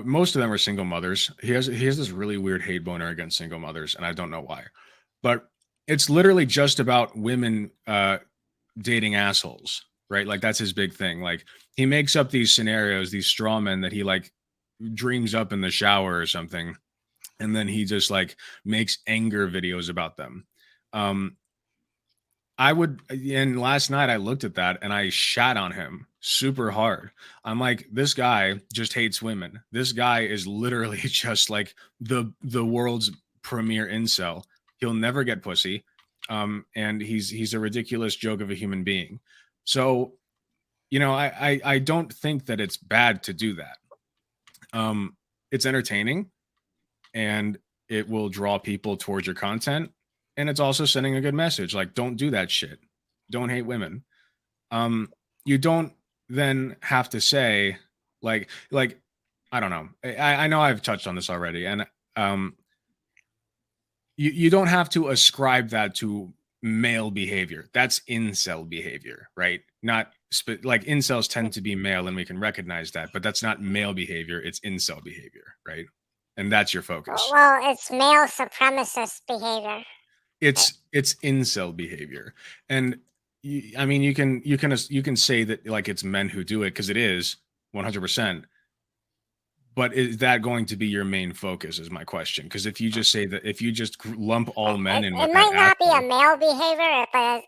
most of them are single mothers. He has this really weird hate boner against single mothers, and I don't know why. But it's literally just about women dating assholes, right? Like that's his big thing. Like he makes up these scenarios, these straw men that he like dreams up in the shower or something, and then he just like makes anger videos about them. Um, I would, and last night I looked at that and I shat on him super hard. I'm like, this guy just hates women. This guy is literally just like the world's premier incel. He'll never get pussy. And he's a ridiculous joke of a human being. So, you know, I don't think that it's bad to do that. It's entertaining and it will draw people towards your content. And it's also sending a good message. Like, don't do that shit. Don't hate women. You don't then have to say, like, I don't know. I know I've touched on this already. And you don't have to ascribe that to male behavior. That's incel behavior, right? Not like incels tend to be male and we can recognize that, but that's not male behavior. It's incel behavior, right? And that's your focus. Well, it's male supremacist behavior. It's incel behavior. And I mean, you can say that like it's men who do it because it is 100%. But is that going to be your main focus? Is my question. Because if you just lump all men in It with that might not be a asshole, male behavior, but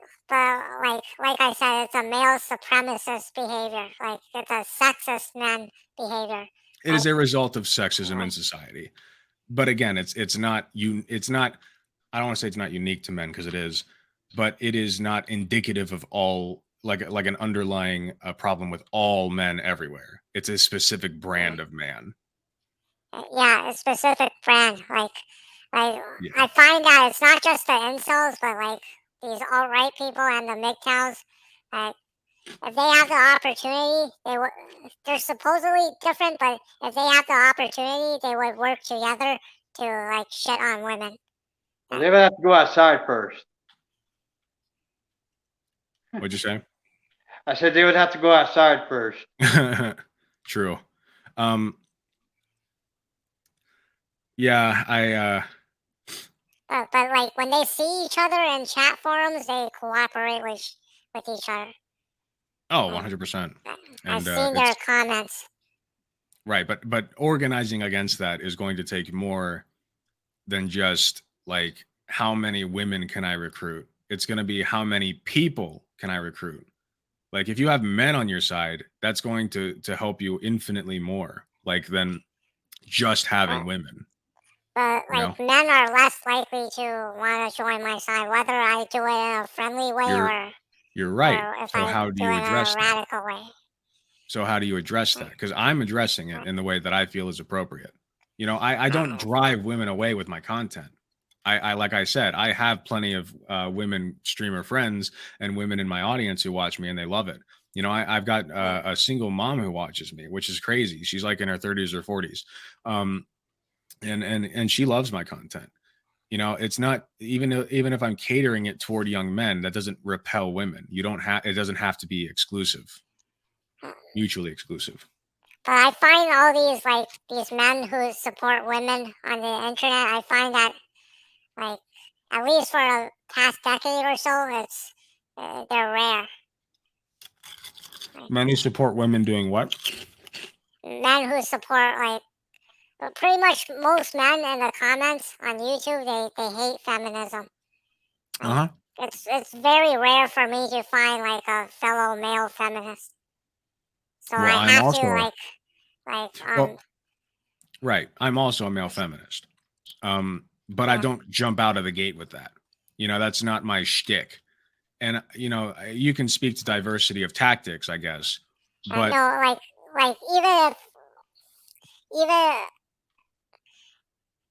like I said, it's a male supremacist behavior. Like it's a sexist man behavior. it is Like, a result of sexism in like society. But again, it's not. I don't want to say it's not unique to men because it is, but it is not indicative of all like an underlying problem with all men everywhere. It's a specific brand of man. yeah, a specific brand. Like Yeah. I find that it's not just the incels, but like these alt right people and the MGTOWs. Like if they have the opportunity, they're supposedly different, but if they have the opportunity, they would work together to like shit on women. Well, they would have to go outside first. What'd you say? I said they would have to go outside first. True. Um, yeah, But like when they see each other in chat forums, they cooperate with each other. oh, Like, 100%. I've And seen their it's comments. right, but organizing against that is going to take more than just like how many women can I recruit? It's going to be how many people can I recruit? Like if you have men on your side, that's going to help you infinitely more like than just having But, women, but you know? men are less likely to want to join my side, whether I do it in a friendly way You're you're right. or if So I how do do you it in a address that? radical way. So how do you address that? Because I'm addressing it in the way that I feel is appropriate. You know, I don't Uh, drive women away with my content. I like I said, I have plenty of women streamer friends and women in my audience who watch me and they love it. You know, I've got a single mom who watches me, which is crazy. She's like in her 30s or 40s, and she loves my content. You know, it's not even if I'm catering it toward young men, that doesn't repel women. You don't have it doesn't have to be exclusive, mutually exclusive. But I find all these men who support women on the internet, I find that like at least for the past decade or so, they're rare. Men who support women doing what? Men who support pretty much most men in the comments on YouTube, they hate feminism. Uh huh. It's very rare for me to find like a fellow male feminist. So Well, I I'm have to also well, right. I'm also a male feminist, but I yeah. don't jump out of the gate with that. You know, that's not my shtick. And you know, you can speak to diversity of tactics, I guess, but No, like even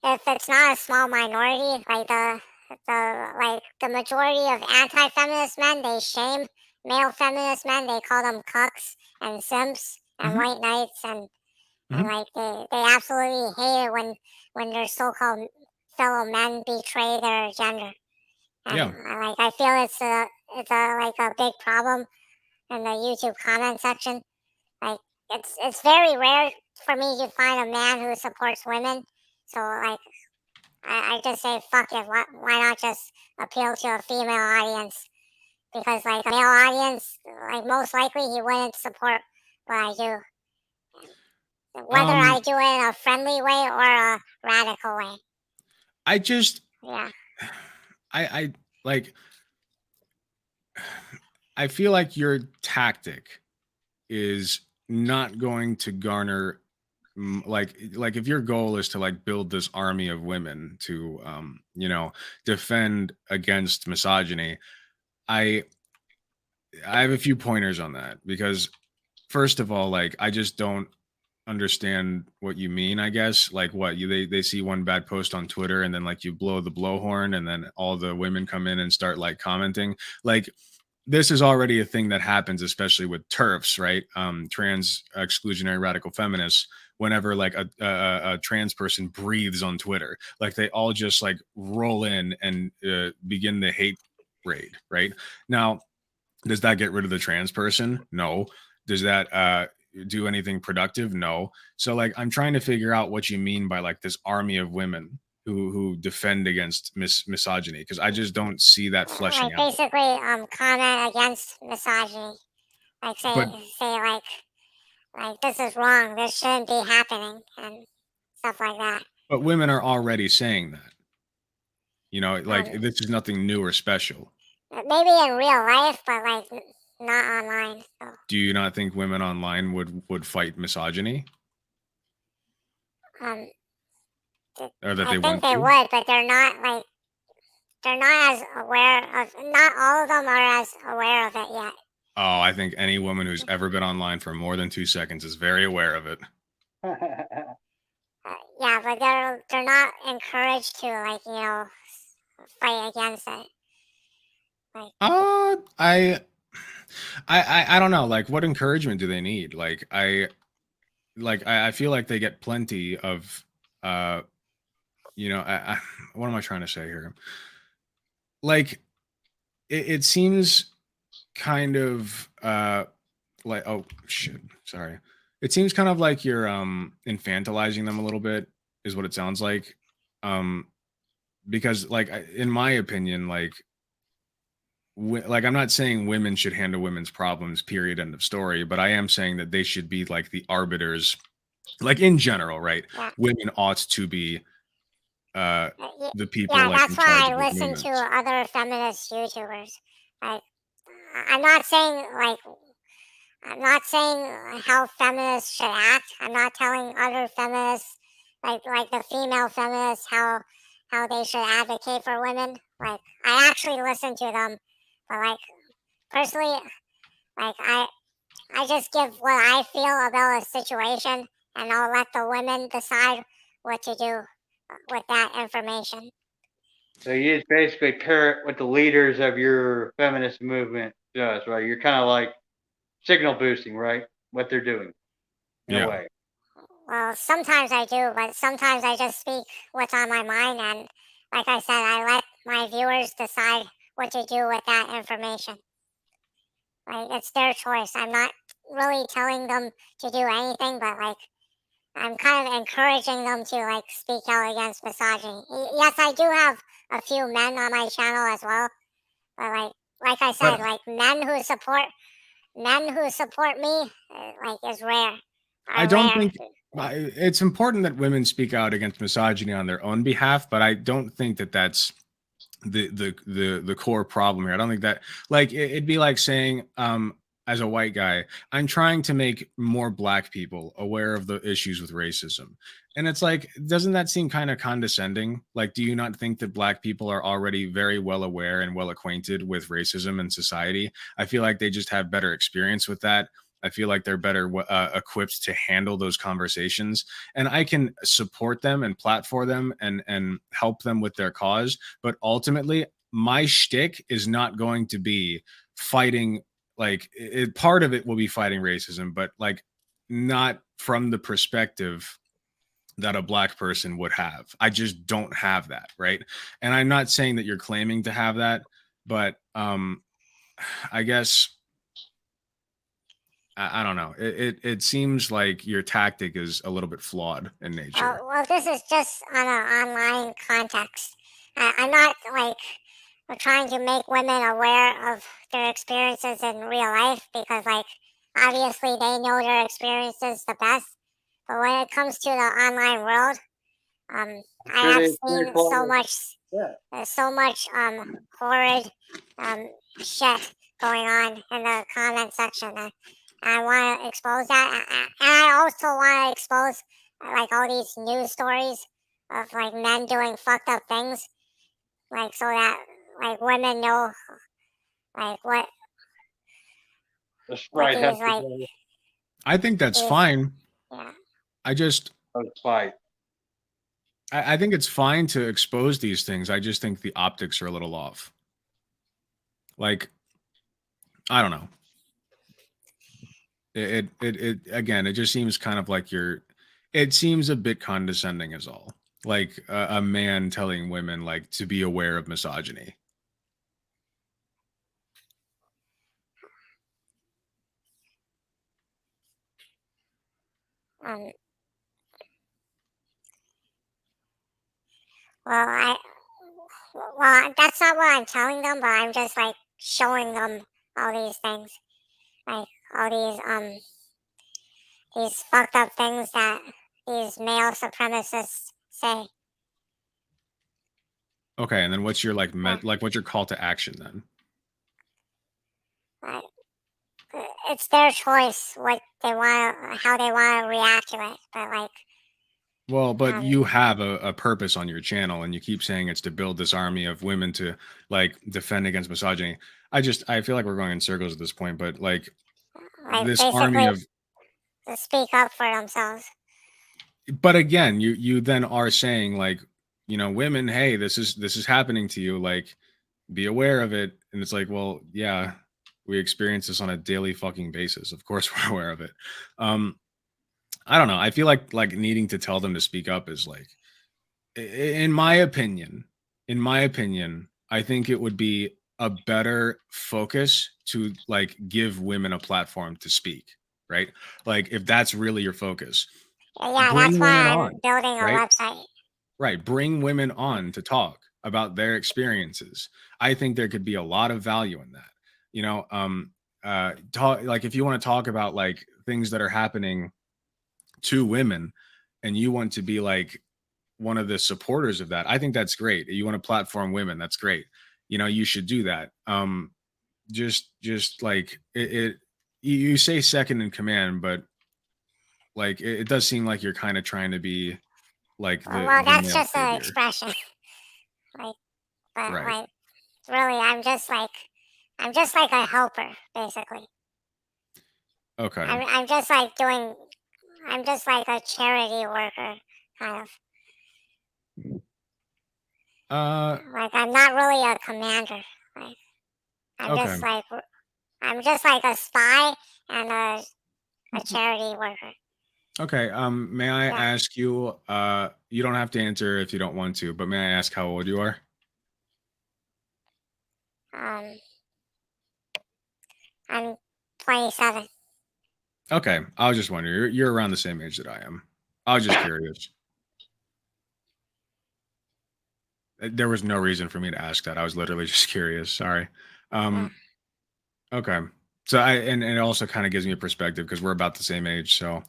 if it's not a small minority, like the majority of anti-feminist men, they shame male feminist men. They call them cucks and simps and Mhm, white knights, and mhm, like they absolutely hate it when their so-called fellow men betray their gender. And yeah. I feel it's a like a big problem in the YouTube comment section. Like it's very rare for me to find a man who supports women. So like I just say fuck it. Why not just appeal to a female audience? Because like a male audience, like most likely he wouldn't support what I do, whether I Um, do it in a friendly way or a radical way. I just, Yeah. I like, I feel like your tactic is not going to garner like if your goal is to like build this army of women to you know, defend against misogyny. I i have a few pointers on that because first of all, like I just don't understand what you mean. I guess like what you they see one bad post on Twitter and then like you blow the blowhorn and then all the women come in and start like commenting. Like this is already a thing that happens, especially with TERFs, right? Trans exclusionary radical feminists. Whenever like a trans person breathes on Twitter, like they all just like roll in and begin the hate raid. Right now, does that get rid of the trans person? No. Does that do anything productive? No. So like I'm trying to figure out what you mean by like this army of women who defend against misogyny because I just don't see that fleshing Like out. basically comment against misogyny. Like But say like this is wrong. This shouldn't be happening and stuff like that. but women are already saying that. You know, like Um, this is nothing new or special. maybe in real life, but like not online. So Do you not think women online would fight misogyny um, or that I they think want they to? would, but they're not as aware of. Not all of them are as aware of it yet. Oh, I think any woman who's ever been online for more than 2 seconds is very aware of it. Yeah, but they're not encouraged to fight against it. Like Uh, I I don't know. Like, what encouragement do they need? I feel like they get plenty of uh, you know, what am I trying to say here? Like, it seems kind of like oh shit, sorry. It seems kind of like you're infantilizing them a little bit, is what it sounds like. Um, because like in my opinion, like I'm not saying women should handle women's problems, period, end of story, but I am saying that they should be like the arbiters, like in general, right? yeah, Women ought to be the people Yeah, like in that's charge why of I those listen to movements. other feminist YouTubers. Like, I'm not saying like I'm not saying how feminists should act. I'm not telling other feminists, like the female feminists, how they should advocate for women. Like, I actually listen to them, but like personally, like I just give what I feel about a situation, and I'll let the women decide what to do with that information. So you just basically parrot what the leaders of your feminist movement does, right? You're kind of like signal boosting, right? What they're doing in a Yeah. way. Well, sometimes I do, but sometimes I just speak what's on my mind, and like I said, I let my viewers decide what to do with that information. Like, it's their choice. I'm not really telling them to do anything, but like I'm kind of encouraging them to like speak out against misogyny. Yes, I do have a few men on my channel as well, but like I said, But like men who support me, like is rare, I are don't rare. think it's important that women speak out against misogyny on their own behalf, but I don't think that that's the core problem here. I don't think that like it'd be like saying as a white guy, I'm trying to make more black people aware of the issues with racism. And it's like, doesn't that seem kind of condescending? Like, do you not think that black people are already very well aware and well acquainted with racism in society? I feel like they just have better experience with that. I feel like they're better equipped to handle those conversations, and I can support them and platform them and help them with their cause. But ultimately, my shtick is not going to be fighting. Like, part of it will be fighting racism, but like not from the perspective that a black person would have. I just don't have that, right? And I'm not saying that you're claiming to have that, but I guess I don't know. It seems like your tactic is a little bit flawed in nature. Well, this is just on an online context. I'm not like trying to make women aware of their experiences in real life because, like, obviously they know their experiences the best. But when it comes to the online world, I'm I sure have they seen yeah. so much horrid shit going on in the comment section. I want to expose that, and I also want to expose like all these news stories of like men doing fucked up things, like so that like women know like The what sprite has these to like go I think that's these fine. yeah. I just of the fight. I think it's fine to expose these things. I just think the optics are a little off. Like, I don't know. It again, it just seems kind of like you're it seems a bit condescending is all. Like a man telling women like to be aware of misogyny. Um, well, that's not what I'm telling them, but I'm just like showing them all these things, like all these fucked up things that these male supremacists say. Okay, and then what's your like Yeah, like what's your call to action then? like, it's their choice what they want, how they want to react to it. But like, Well, but um, you have a purpose on your channel and you keep saying it's to build this army of women to like defend against misogyny. I feel like we're going in circles at this point, but like like this army basically of to speak up for themselves. but again, you then are saying like, women, hey, this is happening to you, like be aware of it. And it's like, well, yeah, we experience this on a daily fucking basis. Of course we're aware of it. Um, I don't know. I feel like needing to tell them to speak up is like in my opinion, I think it would be a better focus to like give women a platform to speak, right? Like if that's really your focus, Yeah, that's bring women why I'm on, building a right? website. Right. Bring women on to talk about their experiences. I think there could be a lot of value in that. Talk like if you want to talk about like things that are happening to women and you want to be like one of the supporters of that. I think that's great. You want to platform women, that's great. You should do that. Just like you say second in command, but like it does seem like you're kind of trying to be like Well, the that's male just an figure. expression. Like, but Right. like, really, I'm just like a helper, basically. Okay. I'm just like I'm just like a charity worker, kind of. Like, I'm not really a commander. Like, I'm Okay. just like a spy and a charity worker. Okay. May I Yeah. ask you, you don't have to answer if you don't want to, but may I ask how old you are? I'm 27. Okay. I was just wondering. You're around the same age that I am. I was just curious. There was no reason for me to ask that. I was literally just curious. Sorry. Yeah. Okay. So and it also kind of gives me a perspective because we're about the same age. So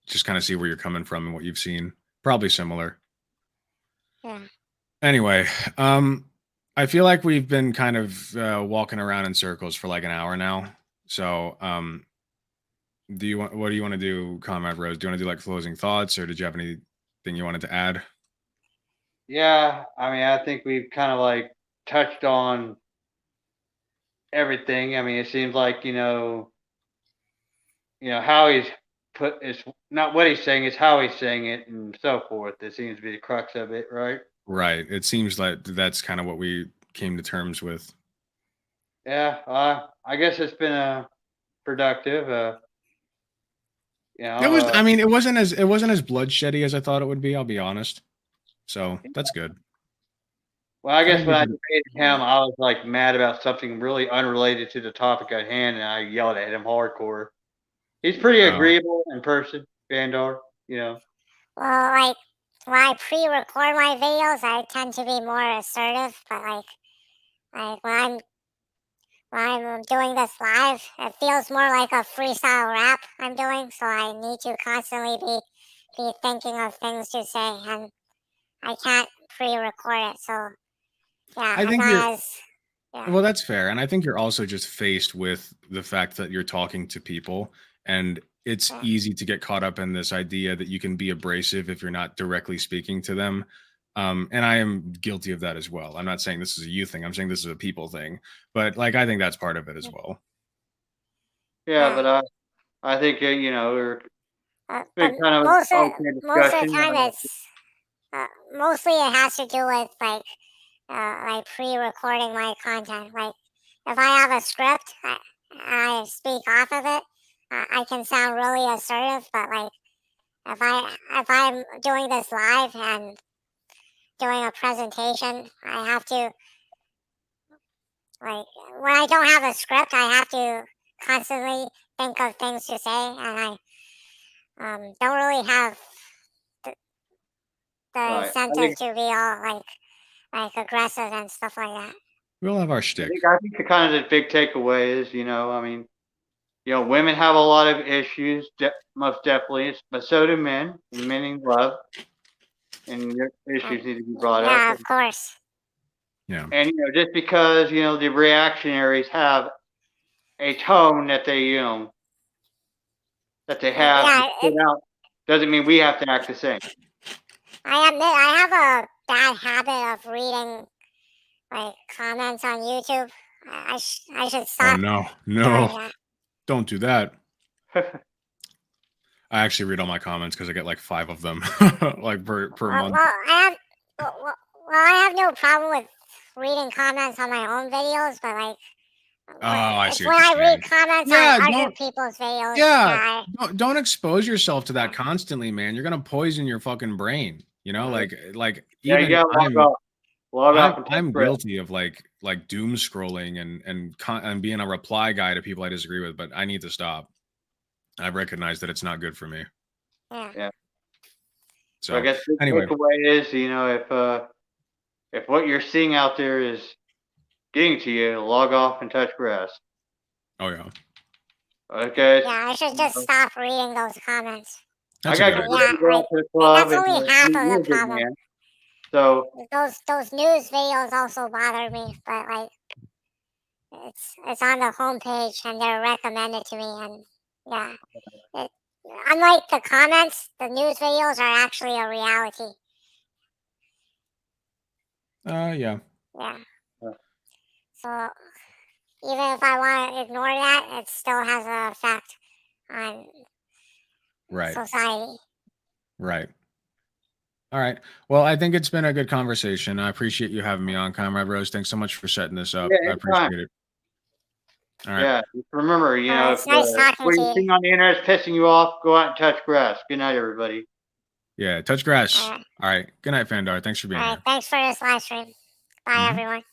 just kind of see where you're coming from and what you've seen. Probably similar. Yeah. Anyway, I feel like we've been kind of walking around in circles for like an hour now. So, what do you want to do, Comrade Rose? Do you want to do like closing thoughts, or did you have anything you wanted to add? Yeah, I mean, I think we've kind of like touched on everything. I mean, it seems like how he's put is not what he's saying, it's how he's saying it and so forth. It seems to be the crux of it, right? Right. It seems like that's kind of what we came to terms with. Yeah, I guess it's been productive. It was. I mean, it wasn't as bloodsheddy as I thought it would be. I'll be honest. So that's good. Well, I I guess think we when I did. debated him, I was like mad about something really unrelated to the topic at hand, and I yelled at him hardcore. He's pretty Oh, agreeable in person, Fandar. Well, like, when I pre-record my videos, I tend to be more assertive. But like when I'm doing this live, it feels more like a freestyle rap I'm doing. So I need to constantly be thinking of things to say, and I can't pre-record it. So yeah, I I'm think you're. not as yeah. Well, that's fair. And I think you're also just faced with the fact that you're talking to people and it's Yeah. easy to get caught up in this idea that you can be abrasive if you're not directly speaking to them. And I am guilty of that as well. I'm not saying this is a you thing. I'm saying this is a people thing. But like, I think that's part of it as well. Yeah, but I think it's But been kind of okay most of the discussion. time, it's mostly it has to do with like pre-recording my content. Like, if I have a script, I speak off of it. I can sound really assertive, but like if I'm doing this live and doing a presentation, I have to, like, when I don't have a script, I have to constantly think of things to say, and I don't really have the, the Right. incentive to be all like aggressive and stuff like that. We'll have our I shtick. think the kind of the big takeaway is, I mean, women have a lot of issues, most definitely, but so do men, and men need love, and their issues need to be brought up. Yeah, of course. Yeah. And just because the reactionaries have a tone that they have to Yeah, put out, doesn't mean we have to act the same. I admit I have a bad habit of reading like comments on YouTube. I should Oh stop no, doing no, that. don't do that. I actually read all my comments because I get like 5 of them, like per month. Well, I have no problem with reading comments on my own videos, but like Oh, I see it's what when I you're saying. read comments Yeah, on other don't. people's videos Yeah, that don't expose yourself to that I constantly, man. You're gonna poison your fucking brain. yeah. Like Yeah, you even gotta log off and take I'm a breath. guilty of like doom scrolling and being a reply guy to people I disagree with, but I need to stop. I've recognized that it's not good for me. Yeah. So I So guess the anyway, takeaway is, if what you're seeing out there is getting to you, log off and touch grass. oh yeah, Okay. Yeah, I should just stop reading those comments. That's I a got good to idea. Yeah, go out to the club, that's only half of the you're a good problem. man. So Those news videos also bother me, but like it's on the homepage and they're recommended to me, and yeah, it, unlike the comments, the news videos are actually a reality. Yeah. Yeah. Yeah. So even if I want to ignore that, it still has an effect on Right. society. Right. All right. Well, I think it's been a good conversation. I appreciate you having me on, Comrade Rose. Thanks so much for setting this up. Yeah, I anytime. appreciate it. All right. Yeah, just remember, It's if nice talking what to you you. see on the internet is pissing you off, go out and touch grass. Good night, everybody. Yeah. Touch grass. All right. All right. Good night, Fandar. Thanks for being All right. here. Thanks for this live stream. Bye, Mhm. everyone.